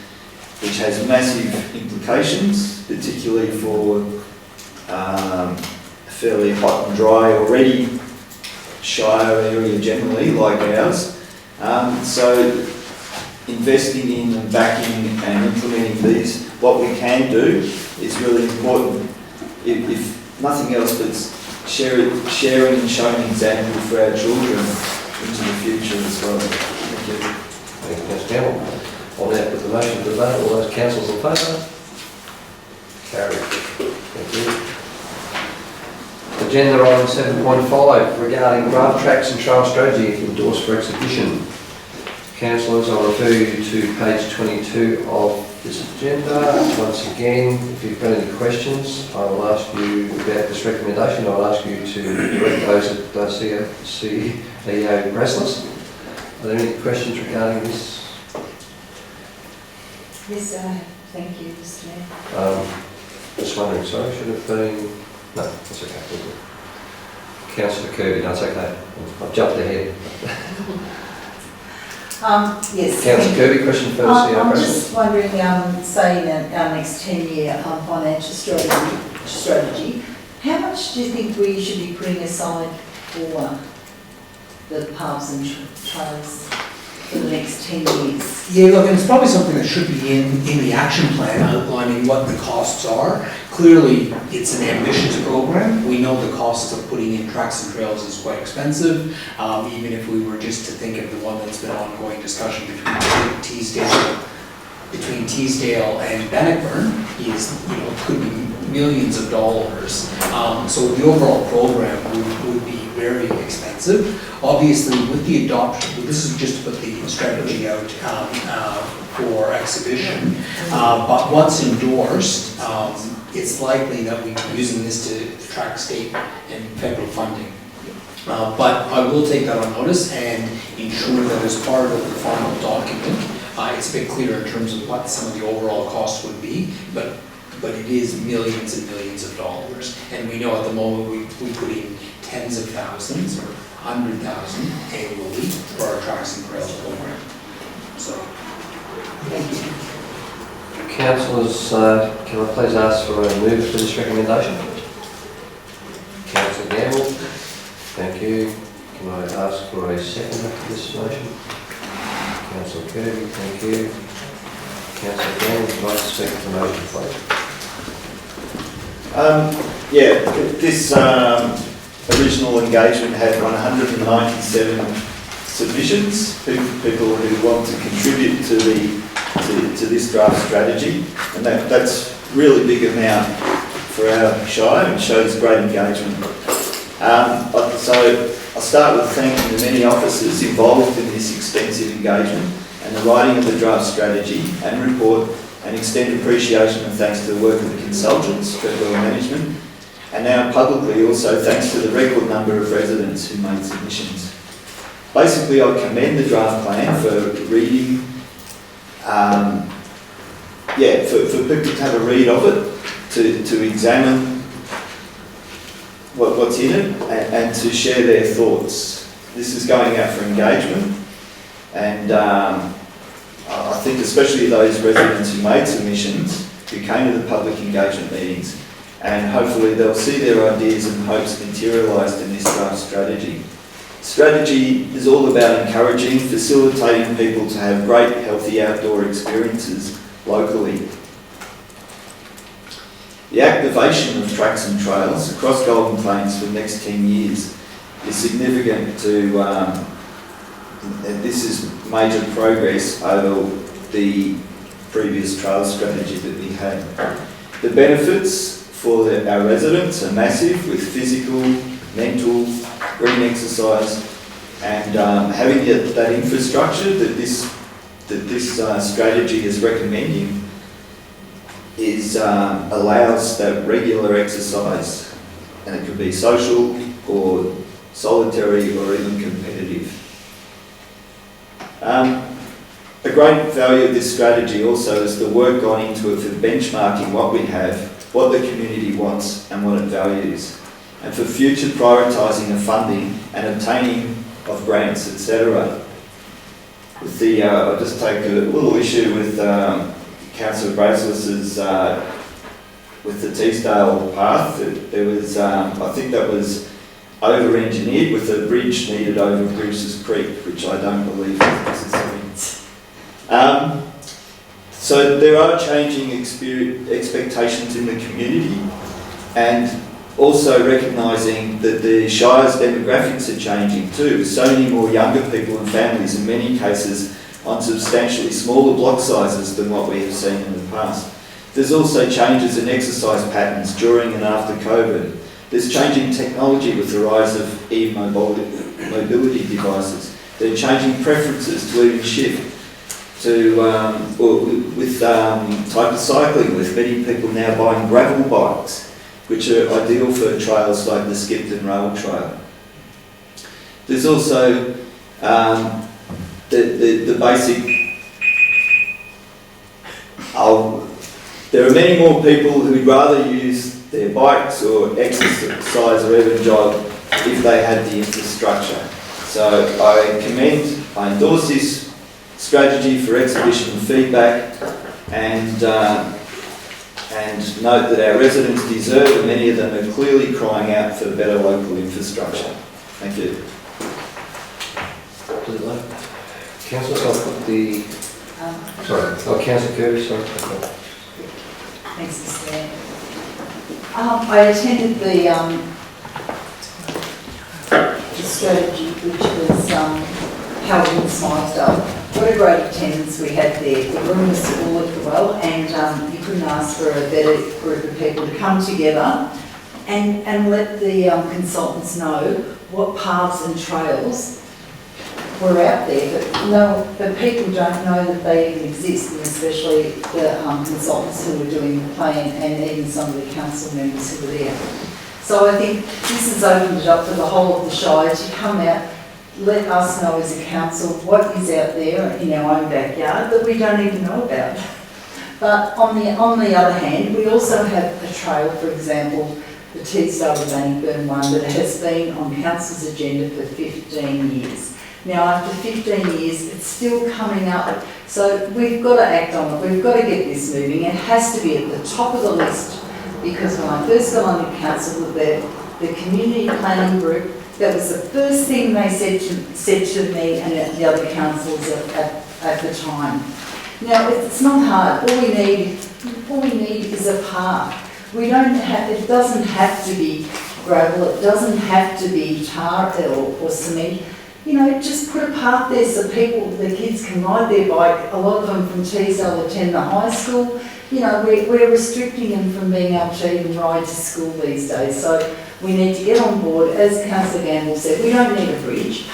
which has massive implications, particularly for a fairly hot and dry already Shire area generally, like ours. So investing in and backing and implementing these, what we can do is really important. If nothing else, but sharing and showing example for our children into the future as well. Thank you. Thank you, Councillor Campbell. I'll now put the motion to the vote. All those councillors in favour? Carried. Thank you. Agenda item 7.5 regarding draft tracks and trail strategy endorsed for exhibition. Councillors, I'll refer you to page 22 of this agenda. Once again, if you've got any questions, I will ask you about this recommendation. I'll ask you to direct those at CEO Grassless. Are there any questions regarding this? Yes, thank you, Mr Mayor. Just wondering, sorry, should have been... No, that's okay. Councillor Kirby, no, it's okay. I've jumped ahead. Yes. Councillor Kirby, question first. I'm just wondering, say in our next 10-year financial strategy, how much do you think we should be putting aside for the paths and trails for the next 10 years? Yeah, look, and it's probably something that should be in the action plan, outlining what the costs are. Clearly, it's an ambitious program. We know the cost of putting in tracks and trails is quite expensive. Even if we were just to think of the one that's been ongoing discussion between Teesdale and Bannockburn is, could be millions of dollars. So the overall program would be very expensive. Obviously, with the adoption, this is just to put the strategy out for exhibition, but once endorsed, it's likely that we'll be using this to track state and federal funding. But I will take that on notice and ensure that as part of the final document, it's a bit clearer in terms of what some of the overall costs would be, but it is millions and millions of dollars. And we know at the moment we put in tens of thousands or 100,000 annually for our tracks and trails program. So, thank you. Councillors, can I please ask for a move for this recommendation? Councillor Gamble, thank you. Can I ask for a second for this motion? Councillor Kirby, thank you. Councillor Gamble, would you like to speak to the motion, please? This original engagement had 197 submissions, people who want to contribute to this draft strategy, and that's really big amount for our Shire and shows great engagement. So I'll start with thanking the many officers involved in this extensive engagement and the writing of the draft strategy and report, and extend appreciation and thanks to the work of the consultants, Treadwell Management, and now publicly also thanks to the record number of residents who made submissions. Basically, I commend the draft plan for reading, for people to have a read of it, to examine what's in it and to share their thoughts. This is going out for engagement, and I think especially those residents who made submissions, who came to the public engagement meetings, and hopefully they'll see their ideas and hopes materialised in this draft strategy. Strategy is all about encouraging, facilitating people to have great, healthy outdoor experiences locally. The activation of tracks and trails across Golden Plains for the next 10 years is significant to, this is major progress over the previous trail strategy that we had. The benefits for our residents are massive, with physical, mental, green exercise, and having that infrastructure that this strategy is recommending allows that regular exercise, and it could be social or solitary or even competitive. A great value of this strategy also is the work gone into it for benchmarking what we have, what the community wants and what it values, and for future prioritising of funding and obtaining of grants, etc. With I'll just take a little issue with Councillor Bracelis's with the Teesdale path, there was, I think that was over-engineered with a bridge needed over Bruce's Creek, which I don't believe is necessary. So there are changing expectations in the community, and also recognising that the Shire's demographics are changing too, with so many more younger people and families, in many cases on substantially smaller block sizes than what we have seen in the past. There's also changes in exercise patterns during and after COVID. There's changing technology with the rise of e-mobility devices. They're changing preferences to even shift to, type of cycling, with many people now buying gravel bikes, which are ideal for trails like the Skipton Rail Trail. There's also the basic, there are many more people who'd rather use their bikes or exercise or even jog if they had the infrastructure. So I endorse this strategy for exhibition feedback, and note that our residents deserve, and many of them are clearly crying out for better local infrastructure. Thank you. Councillor, I'll put the... Councillor Kirby, sorry. Thanks, Mr. Mayor. I attended the strategy, which was held in Smilesdale. What a great attendance we had there. The room was full at the well, and you couldn't ask for a better group of people to come together and let the consultants know what paths and trails were out there, but people don't know that they even exist, and especially the consultants who were doing the plan, and even some of the council members who were there. So I think this has opened it up for the whole of the Shire to come out, let us know as a council what is out there in our own backyard that we don't even know about. But on the other hand, we also have a trail, for example, the Teesdale to Bannockburn one, that has been on council's agenda for 15 years. Now, after 15 years, it's still coming up. So we've got to act on it. We've got to get this moving. It has to be at the top of the list, because when I first got on the council with the community planning group, that was the first thing they said to me and the other councillors at the time. Now, it's not hard. All we need is a path. It doesn't have to be gravel. It doesn't have to be tar or cement. You know, just put a path there so the kids can ride their bike. A lot of them from Teesdale attend the high school. You know, we're restricting them from being able to even ride to school these days. So we need to get on board. As Councillor Gamble said, we don't need a bridge.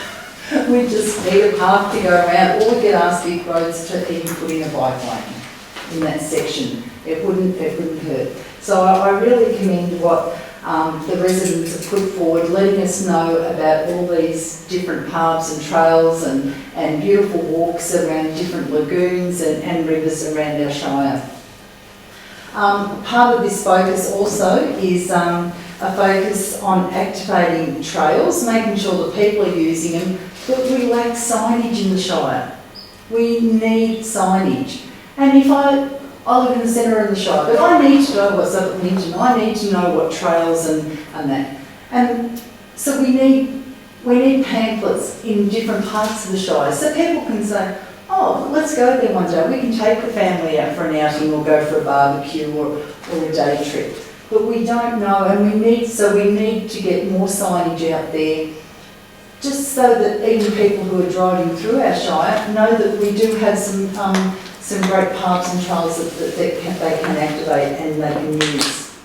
We just need a path to go around, or we get asked big roads to even put in a bike lane in that section. It wouldn't hurt. So I really commend what the residents have put forward, letting us know about all these different paths and trails and beautiful walks around different lagoons and rivers around our Shire. Part of this focus also is a focus on activating trails, making sure that people are using them, but we lack signage in the Shire. We need signage. And if I live in the centre of the Shire, but I need to know what's up at Linton, I need to know what trails and that. And so we need pamphlets in different parts of the Shire, so people can say, oh, let's go there one day. We can take the family out for an outing or go for a barbecue or a day trip. But we don't know, and we need to get more signage out there, just so that even people who are driving through our Shire know that we do have some great paths and trails that they can activate and they can use.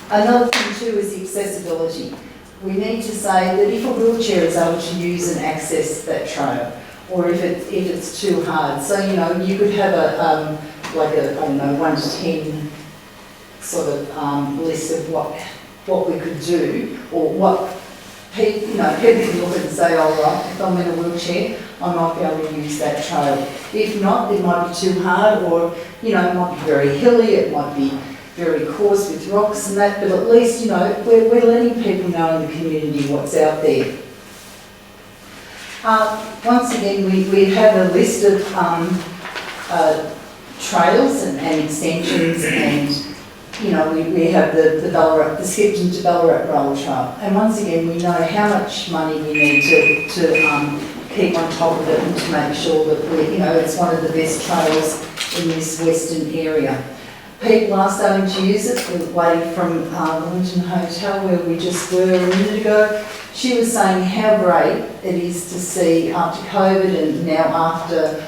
Another thing too is accessibility. We need to say that if a wheelchair is able to use and access that trail, or if it's too hard. So, you know, you could have a 1 to 10 sort of list of what we could do, or what people can look at and say, oh right, if I'm in a wheelchair, I might be able to use that trail. If not, it might be too hard, or it might be very hilly, it might be very coarse with rocks and that, but at least, we're letting people know in the community what's out there. Once again, we have a list of trails and extensions, and you know, we have the Ballarat, the Skipton to Ballarat Roll Trail, and once again we know how much money we need to keep on top of it and to make sure that we, you know, it's one of the best trails in this western area. People are starting to use it. The lady from the Linton Hotel where we just were a minute ago, she was saying how great it is to see after COVID and now after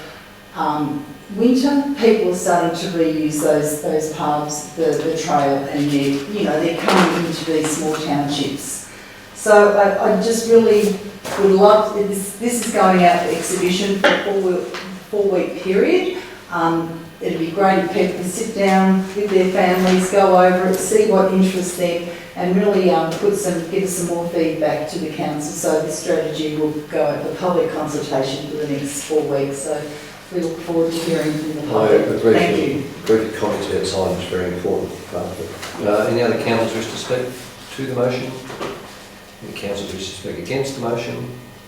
winter, people are starting to reuse those paths, the trail, and they're coming into these small townships. So I just really would love, this is going out for exhibition for a 4-week period. It'd be great if people could sit down with their families, go over it, see what interests them, and really give us some more feedback to the council. So this strategy will go out for public consultation for the next 4 weeks. So we look forward to hearing from the public. Thank you. Agree with comments about signage is very important. Any other councillors wish to speak to the motion? Any councillors wish to speak against the motion?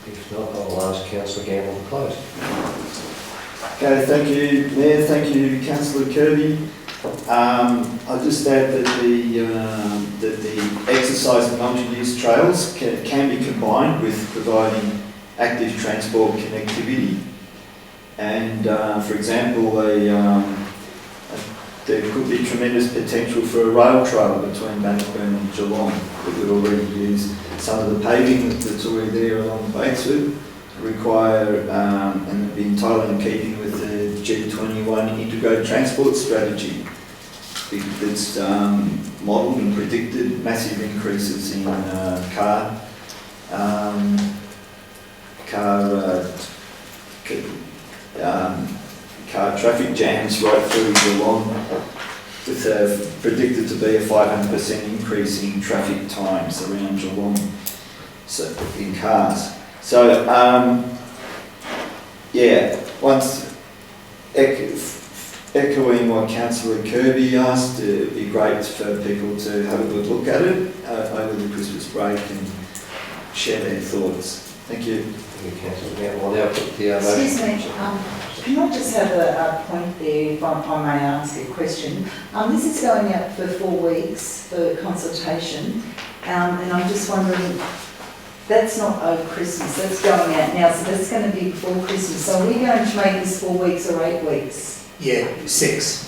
If not, I will ask Councillor Gamble to close. Okay, thank you, Mayor. Thank you, Councillor Kirby. I'll just add that the exercise and multi-use trails can be combined with providing active transport connectivity. And for example, there could be tremendous potential for a rail trail between Bannockburn and Geelong that would already use some of the paving that's already there along Batesford, require and be entirely in keeping with the G21 integrated transport strategy. It's modelled and predicted massive increases in car traffic jams right through Geelong, with predicted to be a 500% increase in traffic times around Geelong, so in cars. So once echoing what Councillor Kirby asked, it would be great for people to have a good look at it over the Christmas break and share their thoughts. Thank you. Thank you, Councillor Gamble. I'll now put the motion. Excuse me, can I just have a point there, if I may ask a question? This is going out for 4 weeks for consultation, and I'm just wondering, that's not over Christmas, that's going out now, so that's going to be before Christmas. So are we going to make this 4 weeks or 8 weeks? Yeah, 6.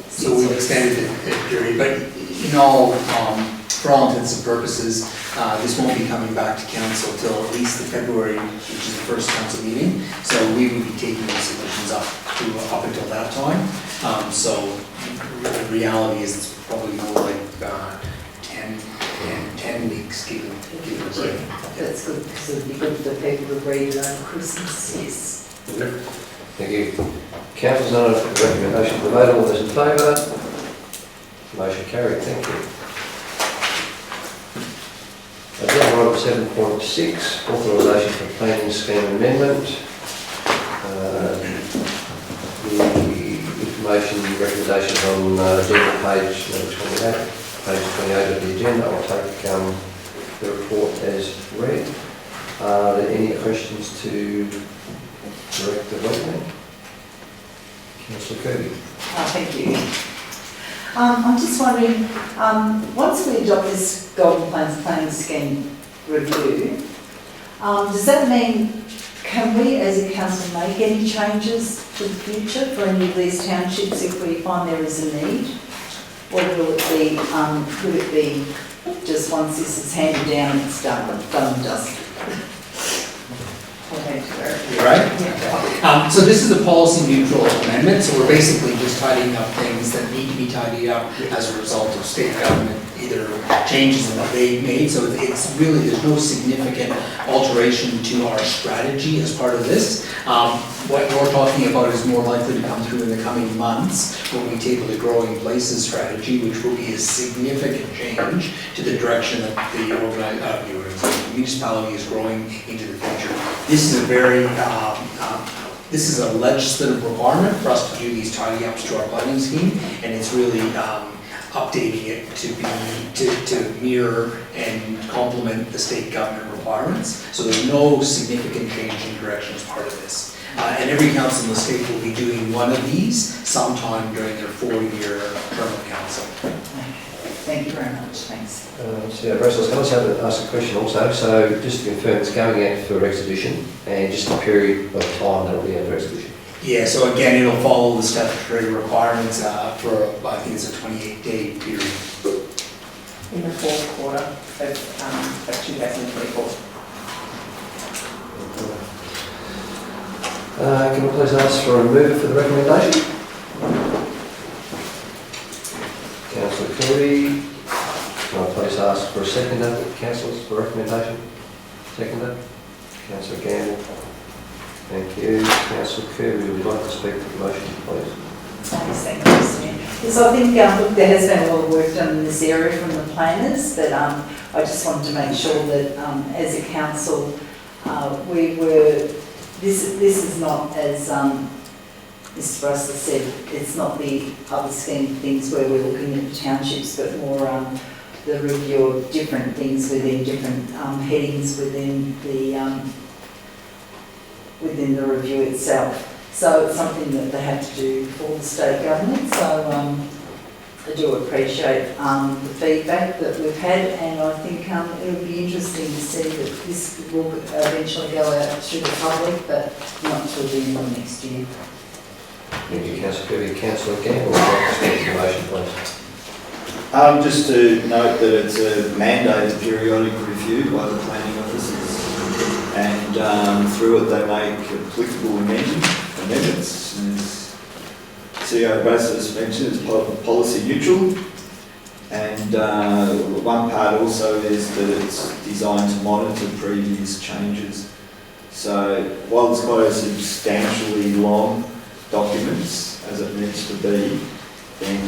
So we've extended the period, but for all intents and purposes, this won't be coming back to council till at least the February, which is the first council meeting. So we will be taking those submissions up until that time. So the reality is it's probably more like 10 weeks, give or break. That's good, because it would be good for people to read it over Christmas, yes. Thank you. Councillors, on a recommendation for the vote, all those in favour? Motion carried, thank you. Agenda item 7.6, authorisation for planning scheme amendment. The information recommendations on agenda page number 28, page 28 of the agenda. I'll take the report as read. Are there any questions to direct the vote now? Councillor Kirby. Thank you. I'm just wondering, once we adopt this Golden Plains Planning Scheme review, does that mean, can we as a council make any changes for the future for any of these townships if we find there is a need? Or will it could it be just once this is handed down, it's done and dusted? Right? Yeah. So this is a policy neutral amendment, so we're basically just tidying up things that need to be tidied up as a result of state government either changes that they've made. So it's really, there's no significant alteration to our strategy as part of this. What you're talking about is more likely to come through in the coming months when we table the growing places strategy, which will be a significant change to the direction that the municipality is growing into the future. This is a very, this is a legislative requirement for us to do these tidy ups to our planning scheme, and it's really updating it to mirror and complement the state government requirements. So there's no significant change in direction as part of this. And every council in the state will be doing one of these sometime during their 4-year term of council. Thank you very much, thanks. So, Russell, can I just ask a question also? So, just to confirm, it's going out for exhibition and just a period of time that will be out for exhibition? Yeah, so again, it'll follow the statutory requirements for, I think it's a 28-day period. In the fourth quarter of 2024. Can I please ask for a mover for the recommendation? Councillor Curry. Can I please ask for a seconder, councillors, for recommendation? Seconder. Councillor Gamble. Thank you. Councillor Kirby, would you like to speak to the motion, please? Thanks, thank you, Mr. Mayor. Yes, I think look, there has been a lot of work done in this area from the planners, but I just wanted to make sure that as a council, this is not, as Mr. Russell said, it's not the other scheme of things where we're looking at the townships, but more the review of different things within different headings within the review itself. So it's something that they have to do for the state government. So I do appreciate the feedback that we've had, and I think it'll be interesting to see that this will eventually go out to the public, but not till the end of next year. Thank you, Councillor Kirby. Councillor Gamble, would you like to speak to the motion, please? Just to note that it's a mandated periodic review by the planning officers, and through it they make applicable amendments. As CEO Basis mentioned, it's policy neutral, and one part also is that it's designed to monitor previous changes. So while it's quite a substantially long document, as it needs to be, then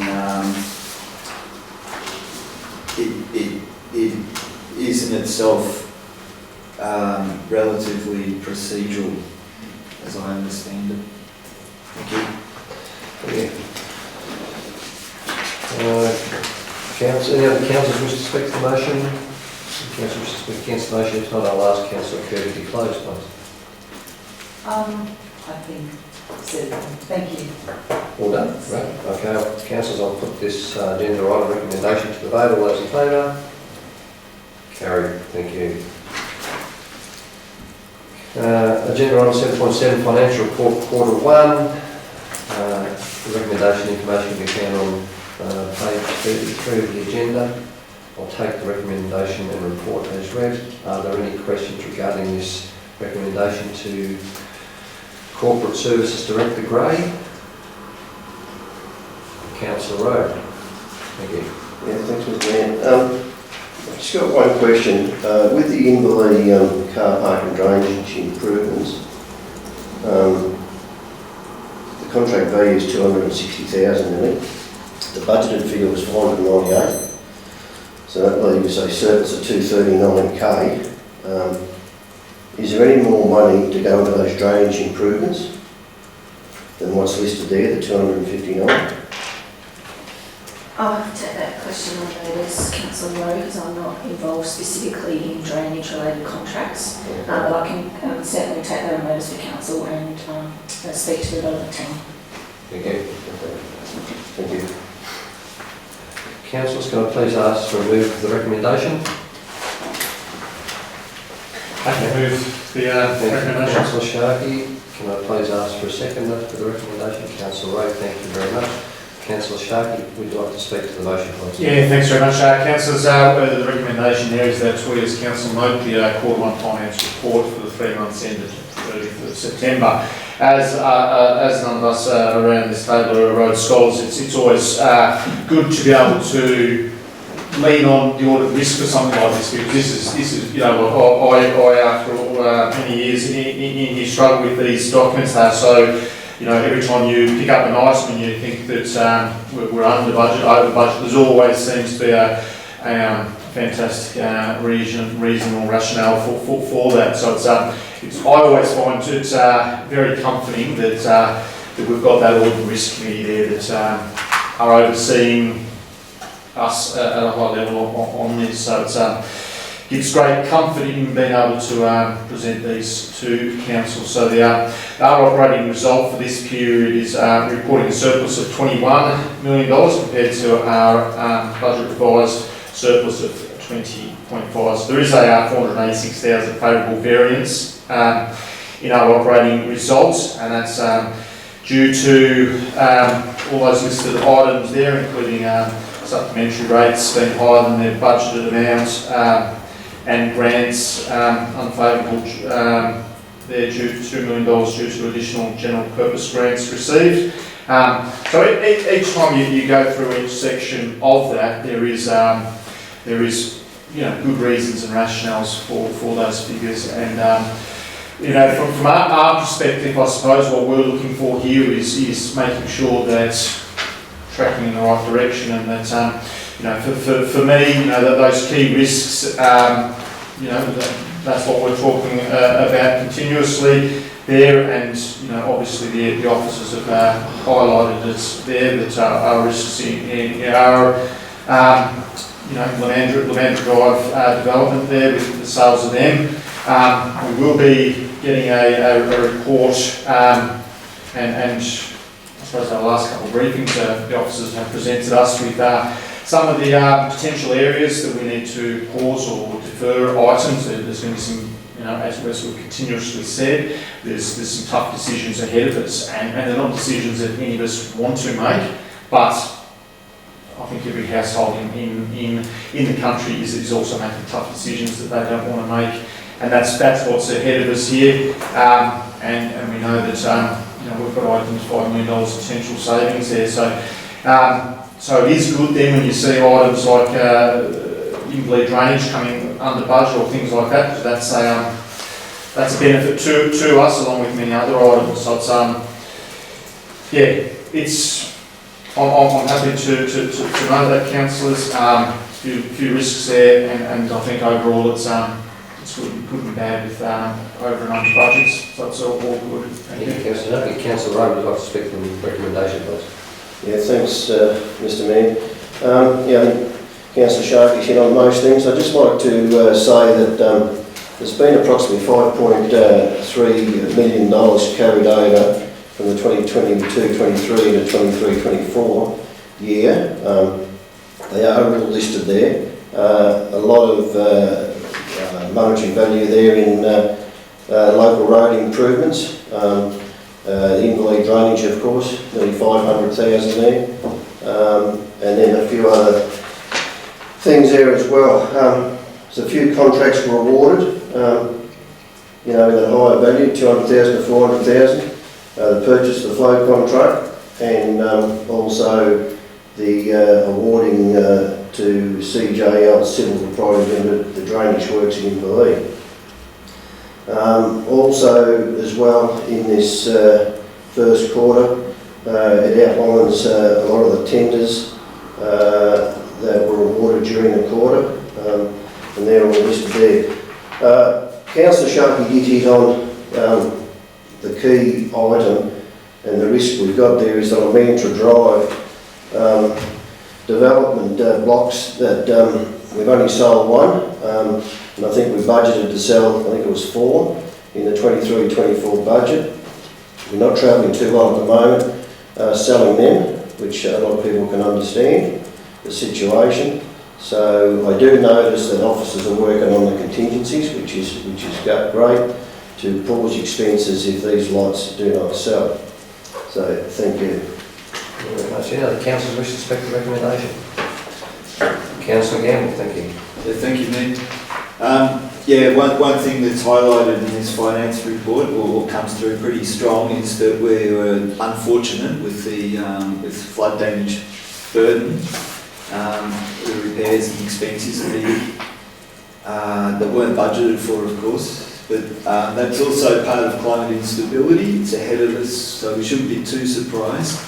it is in itself relatively procedural, as I understand it. Thank you. Any other councillors wish to speak to the motion? Councillor wish to speak against the motion? If not, I'll ask Councillor Kirby to close, please. I think so. Thank you. All done? Right. Okay, councillors, I'll put this agenda item recommendation to the vote. All those in favour? Carried. Thank you. Agenda item 7.7, financial report quarter 1. The recommendation information can be found on page 33 of the agenda. I'll take the recommendation and report as read. Are there any questions regarding this recommendation to Corporate Services Director Gray? Councillor Rowe. Thank you. Yeah, thanks, Mr. Mayor. I've just got one question. With the Inverleigh car park and drainage improvements, the contract value is 260,000 in it. The budgeted figure was 498. So that leaves a surplus of 239k. Is there any more money to go into those drainage improvements than what's listed there, the 259? I'll have to take that question on notice, Councillor Rowe, because I'm not involved specifically in drainage related contracts. But I can certainly take that on notice for council and speak to the relevant team. Thank you. Thank you. Councillors, can I please ask for a move for the recommendation? I can move the recommendation. Councillor Sharkey, can I please ask for a seconder for the recommendation? Councillor Rowe, thank you very much. Councillor Sharkey, would you like to speak to the motion, please? Yeah, thanks very much. Councillors, the recommendation there is that we as council note the quarter 1 finance report for the 3 months ended 30th of September. As none of us around this table are road scholars, it's always good to be able to lean on the audit risk for something like this, because this is you know, I after many years in here struggle with these documents. So you know, every time you pick up an item and you think that we're under budget, over budget, there's always seems to be a fantastic reasonable rationale for that. So it's I always find it's very comforting that we've got that audit risk committee there that are overseeing us at a high level on this. So it's gives great comfort in being able to present these to council. So our operating result for this period is reporting a surplus of $21 million compared to our budget revised surplus of 20.5. So there is a $486,000 favourable variance in our operating results, and that's due to all those listed items there, including supplementary rates being higher than their budgeted amount, and grants unfavourable there due to $2 million due to additional general purpose grants received. So each time you go through each section of that, there is good reasons and rationales for those figures, and from our perspective, I suppose what we're looking for here is making sure that tracking in the right direction, and that for me, that those key risks, that's what we're talking about continuously there, and obviously the officers have highlighted it there that our risks in our Lamandra Drive development there with the sales of them. We will be getting a report, and I suppose our last couple of briefings, the officers have presented us with some of the potential areas that we need to pause or defer items. There's going to be some, as we've continuously said, there's some tough decisions ahead of us, and they're not decisions that any of us want to make, but I think every household in the country is also making tough decisions that they don't want to make, and that's what's ahead of us here. And we know that we've got identified $1 million potential savings there. So it is good then when you see items like invalid drainage coming under budget or things like that, because that's a benefit to us along with many other items. So it's I'm happy to know that, councillors. Few risks there, and I think overall it's good and bad with over and under budgets. So it's all good. Thank you. Councillor, I think Councillor Rowe would like to speak to the recommendation, please. Yeah, thanks, Mr. Mayor. I think Councillor Sharkey's hit on most things. I'd just like to say that there's been approximately $5.3 million carried over from the 2022-23 to 23-24 year. They are all listed there. A lot of monetary value there in local road improvements. The invalid drainage, of course, nearly $500,000 there, and then a few other things there as well. So a few contracts were awarded, with a higher value, $200,000 to $400,000. The purchase of the flow contract, and also the awarding to CJL Civil Proprietary Limited the drainage works in Inverleigh. Also, as well, in this first quarter, it outlines a lot of the tenders that were awarded during the quarter, and they're all listed there. Councillor Sharkey did hit on the key item, and the risk we've got there is on Lamandra Drive development blocks that we've only sold one, and I think we budgeted to sell, I think it was 4 in the 23-24 budget. We're not travelling too well at the moment selling them, which a lot of people can understand the situation. So I do notice that officers are working on the contingencies, which is great, to pause expenses if these lots do not sell. So thank you. Thank you very much. Any other councillors wish to speak to the recommendation? Councillor Gamble, thank you. Yeah, thank you, Ned. One thing that's highlighted in this finance report, or what comes through pretty strong, is that we were unfortunate with the with flood damage burden, the repairs and expenses that weren't budgeted for, of course. But that's also part of climate instability. It's ahead of us, so we shouldn't be too surprised.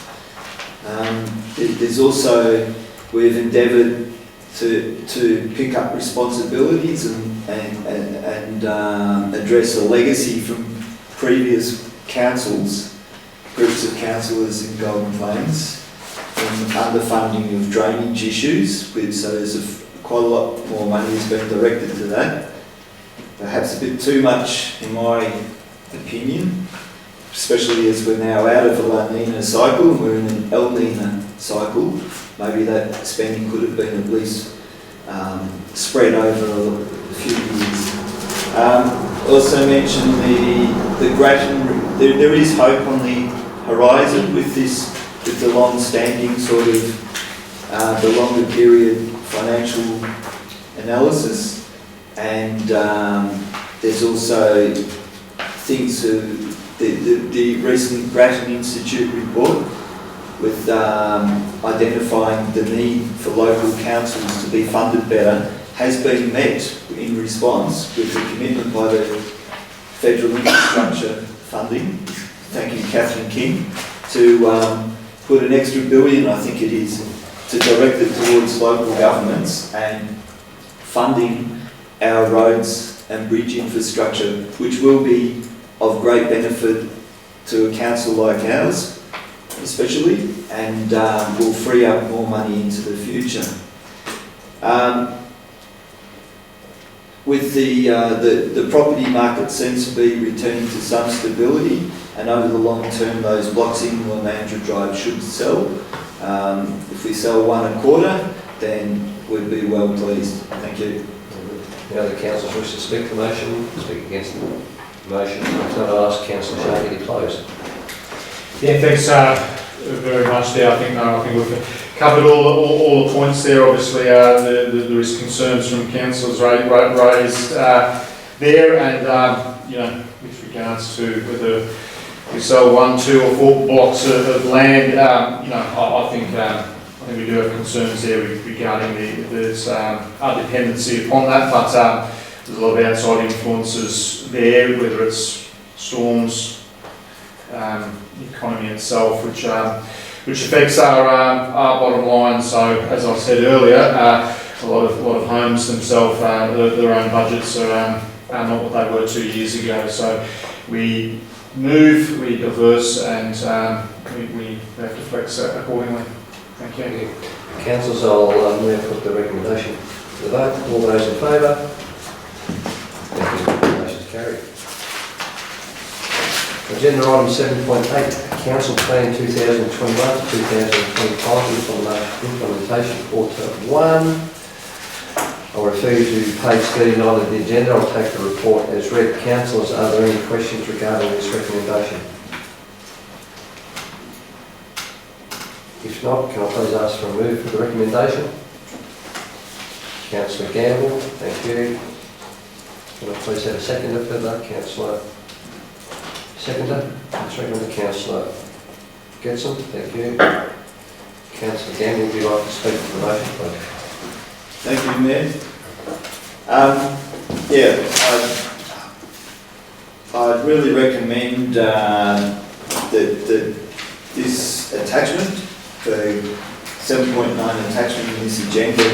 There's also, we've endeavoured to pick up responsibilities and address a legacy from previous councils, groups of councillors in Golden Plains. underfunding of drainage issues, so there's quite a lot more money has been directed to that. Perhaps a bit too much in my opinion, especially as we're now out of a La Nina cycle and we're in an El Nina cycle. Maybe that spending could have been at least spread over a few years. Also mentioned the Grattan. There is hope on the horizon with the long-standing sort of the longer period financial analysis, and there's also things the recent Grattan Institute report with identifying the need for local councils to be funded better has been met in response with the commitment by the federal infrastructure funding. Thank you, Catherine King, to put an extra $1 billion, I think it is, to direct it towards local governments and funding our roads and bridge infrastructure, which will be of great benefit to a council like ours, especially, and will free up more money into the future. With the property market seems to be returning to some stability, and over the long term those blocks in Wilmandra Drive should sell. If we sell 1 1/4, then we'd be well pleased. Thank you. The other councillors wish to speak to the motion, speak against the motion. If not, I'll ask Councillor Shire to close. Yeah, thanks very much there. I think we've covered all the points there. Obviously, there is concerns from councillors raised there, and with regards to whether we sell 1, 2 or 4 blocks of land, I think we do have concerns there regarding there's our dependency upon that, but there's a lot of outside influences there, whether it's storms, the economy itself, which affects our bottom line. So, as I said earlier, a lot of homes themselves, their own budgets are not what they were 2 years ago. So we move, we diverse, and we have to flex accordingly. Thank you. Councillors, I'll now put the recommendation to the vote. All those in favour? Thank you. Motion's carried. Agenda item 7.8, Council Plan 2021 to 2025 Implementation Quarter 1. I'll refer you to page 39 of the agenda. I'll take the report as read. Councillors, are there any questions regarding this recommendation? If not, can I please ask for a move for the recommendation? Councillor Gamble, thank you. Can I please have a seconder for that? Councillor Seconder? That's recommended. Councillor Getson, thank you. Councillor Gamble, would you like to speak to the motion, please? Thank you, Mayor. I'd really recommend that this attachment, the 7.9 attachment in this agenda,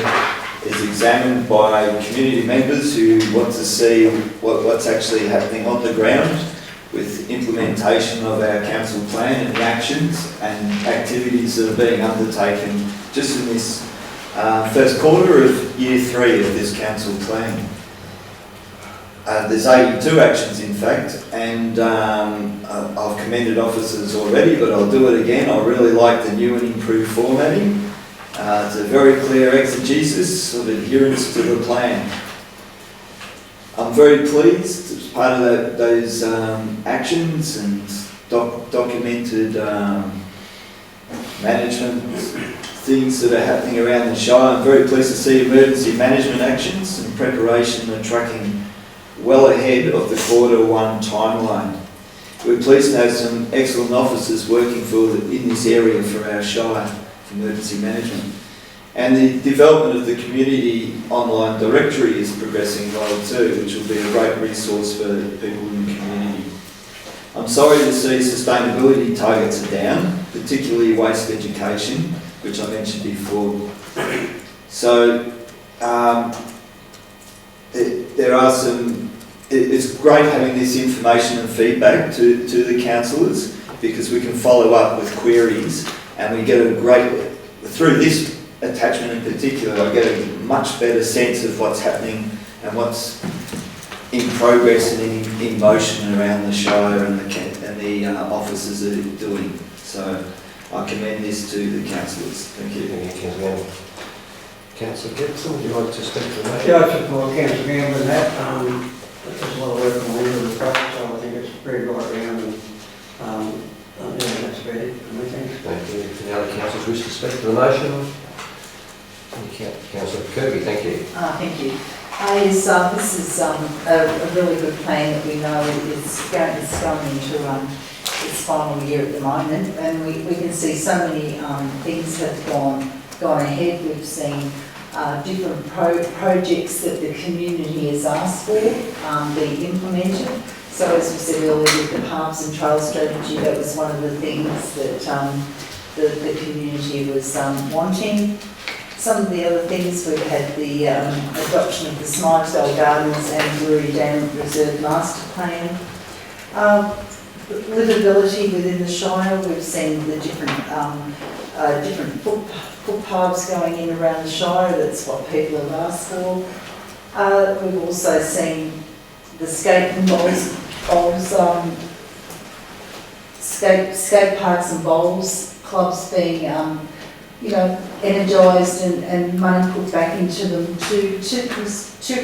is examined by community members who want to see what's actually happening on the ground with implementation of our council plan and the actions and activities that are being undertaken just in this first quarter of year 3 of this council plan. There's 82 actions in fact, and I've commended officers already, but I'll do it again. I really like the new and improved formatting. It's a very clear exegesis of adherence to the plan. I'm very pleased as part of those actions and documented management things that are happening around the Shire. I'm very pleased to see emergency management actions and preparation and tracking well ahead of the quarter 1 timeline. We're pleased to have some excellent officers working in this area for our Shire emergency management. And the development of the community online directory is progressing well too, which will be a great resource for people in the community. I'm sorry to see sustainability targets are down, particularly waste education, which I mentioned before. So there are some. It's great having this information and feedback to the councillors, because we can follow up with queries and we get a great through this attachment in particular, I get a much better sense of what's happening and what's in progress and in motion around the Shire and the officers are doing. So I commend this to the councillors. Thank you. Thank you, Councillor Gamble. Councillor Gibson, would you like to speak to the motion? Yeah, I support Councillor Gamble in that. There's a lot of work on the end of the project, so I think it's pretty right around and that's ready. Thanks. Thank you. Any other councillors wish to speak to the motion? Councillor Kirby, thank you. Thank you. Yes, this is a really good plan that we know it's going into its final year at the moment, and we can see so many things have gone ahead. We've seen different projects that the community has asked for being implemented. So as we said earlier, with the paths and trail strategy, that was one of the things that the community was wanting. Some of the other things, we've had the adoption of the Smilesdale Gardens and Brewery Dam Reserve Master Plan. Livability within the Shire, we've seen the different footpaths going in around the Shire. That's what people have asked for. We've also seen the skate and skate parks and bowls clubs being energised and money put back into them to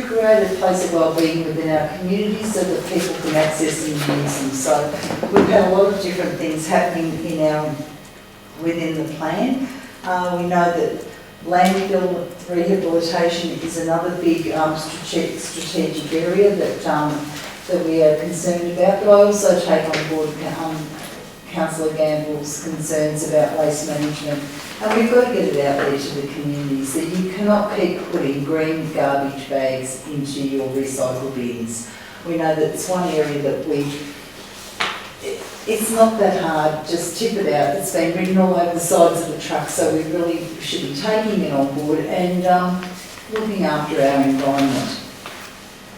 create a place of wellbeing within our community so that people can access and use them. So we've had a lot of different things happening within the plan. We know that landfill rehabilitation is another big strategic area that we are concerned about, but I also take on board Councillor Gamble's concerns about waste management. And we've got to get it out there to the communities that you cannot keep putting green garbage bags into your recycle bins. We know that it's one area that it's not that hard, just tip it out. It's been written all over the sides of the truck, so we really should be taking it on board and looking after our environment.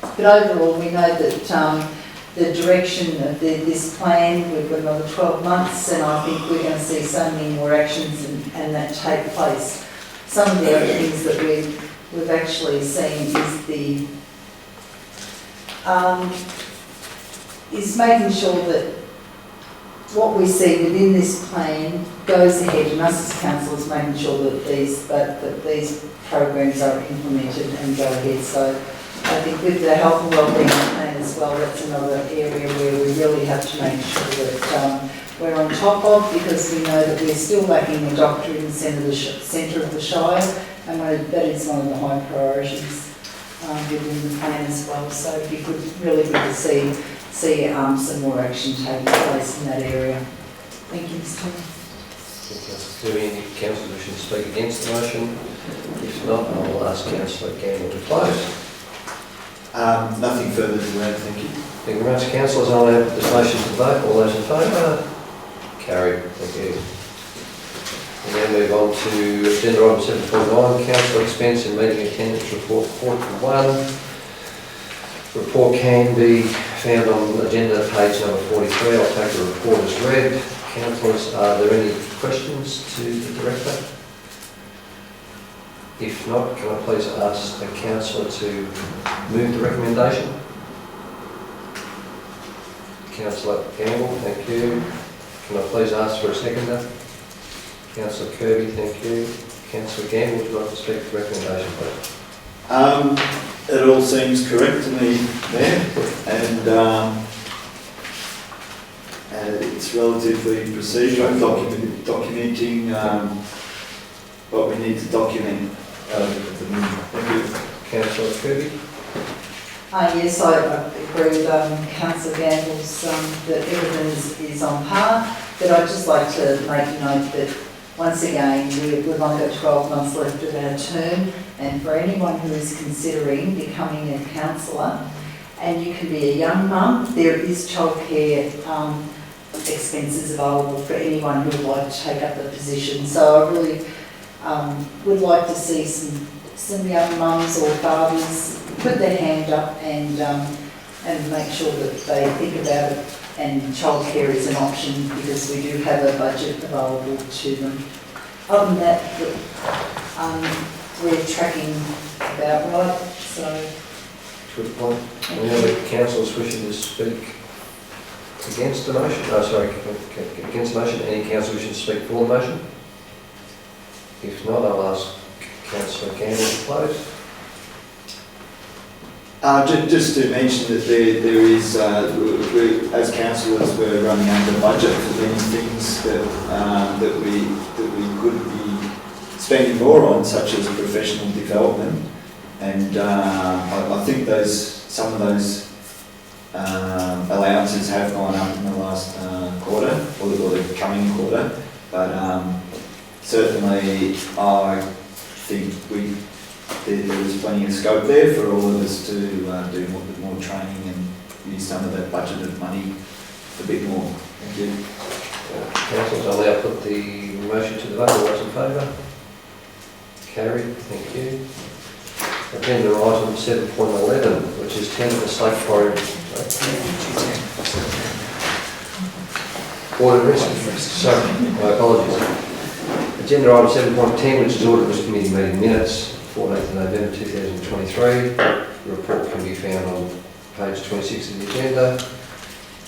But overall, we know that the direction of this plan, we've got another 12 months, and I think we're going to see so many more actions and that take place. Some of the other things that we've actually seen is making sure that what we see within this plan goes ahead, and us as councillors making sure that these programs are implemented and go ahead. So I think with the health and wellbeing plan as well, that's another area where we really have to make sure that we're on top of, because we know that we're still lacking a doctor in the centre of the Shire, and that is one of the high priorities within the plan as well. So it'd be really good to see some more action taking place in that area. Thank you, Mr. Do any councillors wishing to speak against the motion? If not, I'll ask Councillor Gamble to close. Nothing further to add, thank you. Thank you very much, councillors. I'll now put this motion to vote. All those in favour? Carried. Thank you. We now move on to agenda item 7.9, council expense and meeting attendance report 41. Report can be found on agenda page number 43. I'll take the report as read. Councillors, are there any questions to the director? If not, can I please ask the councillor to move the recommendation? Councillor Gamble, thank you. Can I please ask for a seconder? Councillor Kirby, thank you. Councillor Gamble, would you like to speak to the recommendation, please? It all seems correct to me there, and it's relatively procedural, documenting what we need to document. Thank you. Councillor Kirby? Yes, I agree with Councillor Gamble's that everything is on par, but I'd just like to make a note that once again we've only got 12 months left of our term, and for anyone who is considering becoming a councillor, and you can be a young mum, there is childcare expenses available for anyone who would like to take up the position. So I really would like to see some young mums or fathers put their hand up and make sure that they think about it, and childcare is an option because we do have a budget available to them. other than that, we're tracking about right, so. Good point. Any other councillors wishing to speak against the motion? Oh, sorry, against the motion. Any councillor wishing to speak for the motion? If not, I'll ask Councillor Campbell to close. Just to mention that there is, as councillors, we're running under budget for many things that we could be spending more on, such as professional development, and I think some of those allowances have gone up in the last quarter or the coming quarter, but certainly I think there is plenty of scope there for all of us to do more training and use some of that budgeted money a bit more. Thank you. Councillors, I'll now put the motion to the vote. All those in favour? Carried. Thank you. Agenda item 7.11, which is tender for slate quarry. Audit risk. Sorry, my apologies. Agenda item 7.10, which is audit risk committee meeting minutes. 14th November 2023. Report can be found on page 26 of the agenda.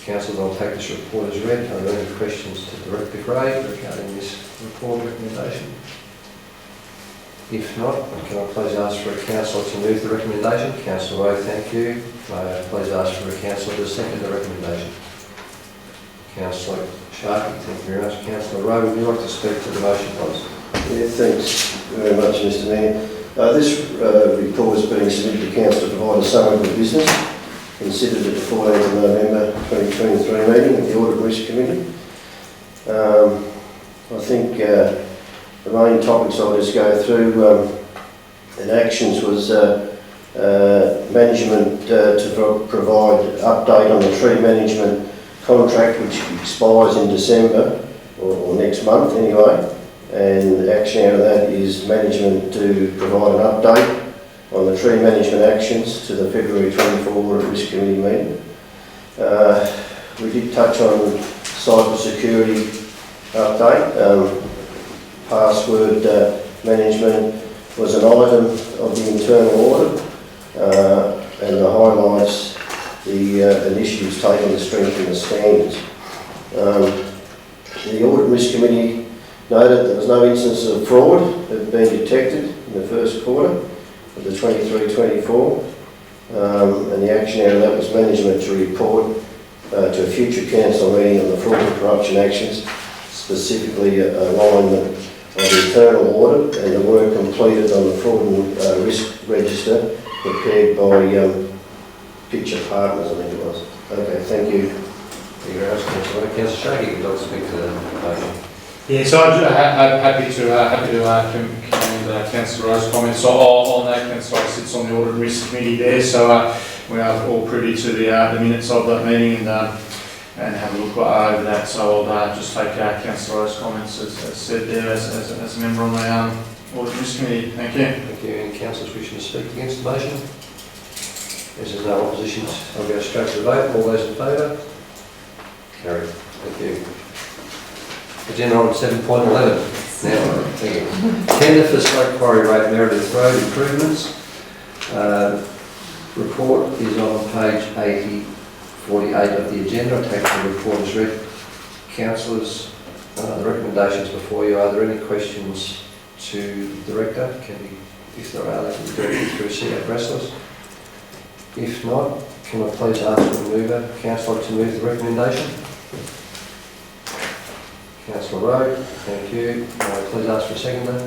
Councillors, I'll take this report as read. Are there any questions to Director Gray regarding this report recommendation? If not, can I please ask for a councillor to move the recommendation? Councillor Rowe, thank you. May I please ask for a councillor to second the recommendation? Councillor Sharkey, thank you very much. Councillor Rowe, would you like to speak to the motion, please? Yeah, thanks very much, Mr Mayor. This report is being submitted to Council to provide a summary of the business considered at the 14th of November 2023 meeting of the Audit Risk Committee. I think the main topics I'll just go through in actions was management to provide update on the tree management contract, which expires in December or next month anyway. And action out of that is management to provide an update on the tree management actions to the February 24 Audit Risk Committee meeting. We did touch on cyber security update. Password management was an item of the internal audit and the highlights the initiatives taken to strengthen the standards. The Audit Risk Committee noted there was no instances of fraud that had been detected in the first quarter of the 23-24, and the action out of that was management to report to a future council meeting on the fraud and corruption actions, specifically alignment of the internal audit and the work completed on the fraud and risk register prepared by Picture Partners, I think it was. Okay, thank you. Thank you very much, Councillor. Councillor Sharkey, would you like to speak to the motion? Yeah, so I'm happy to commend Councillor Rowe's comments. So on that, Councillor Rowe sits on the Audit and Risk Committee there, so we are all privy to the minutes of that meeting and have a look over that. So I'll just take Councillor Rowe's comments as said there as a member on the Audit and Risk Committee. Thank you. Thank you. Any councillors wishing to speak against the motion? As there's no opposition, I'll go straight to the vote. All those in favour? Carried. Thank you. Agenda item 7.11. Now, thank you. Tender for Slope Quarry Rate Meredith Road improvements. Report is on page 48 of the agenda. I take the report as read. Councillors, the recommendations before you. Are there any questions to the Director? If there are, they can be directed through CEO Bresslers. If not, can I please ask for the mover, Councillor, to move the recommendation? Councillor Rowe, thank you. May I please ask for a seconder?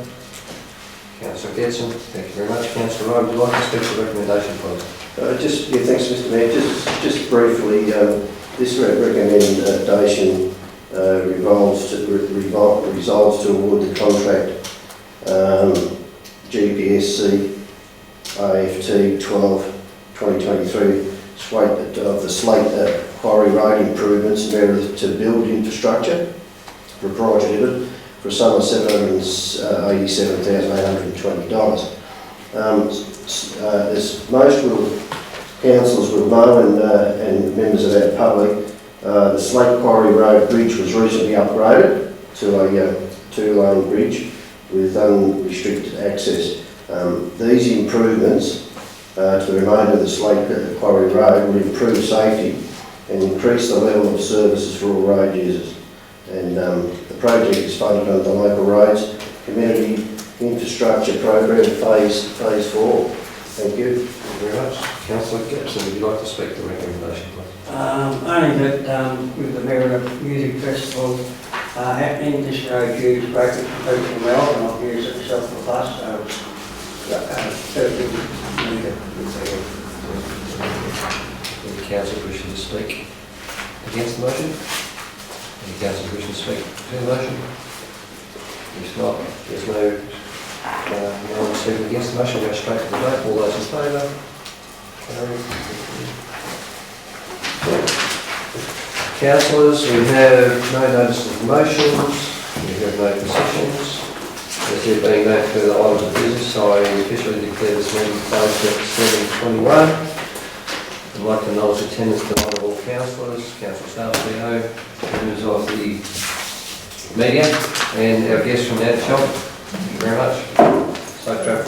Councillor Getson, thank you very much. Councillor Rowe, would you like to speak to the recommendation, please? Thanks, Mr Mayor. Just briefly, this recommendation resolves to award the contract GPSC AFT 12-2023 of the Slate Quarry Road improvements Meredith to build infrastructure, proprietary limited, for a sum of $787,820. As most councillors will know and members of our public, the Slate Quarry Road bridge was recently upgraded to a two-lane bridge with unrestricted access. These improvements to the remainder of the Slate Quarry Road will improve safety and increase the level of services for all road users. And the project is funded under the Local Roads Community Infrastructure Program Phase 4. Thank you. Thank you very much. Councillor Gibson, would you like to speak to the recommendation, please? Only that with the Merida Music Festival happening, this road use greatly competes well, and I've used it myself for the bus, so certainly need it. Any councillor wishing to speak against the motion? Any councillor wishing to speak to the motion? If not, there's no one speaking against the motion, we'll go straight to the vote. All those in favour? Carried. Councillors, we have no notice of motions, we have no decisions. As there being no further items of business, I officially declare this meeting closed at 7:21. I'd like to acknowledge attendance tonight of all councillors, council staff, members of the media, and our guests from the ad shop. Thank you very much. Safe travel.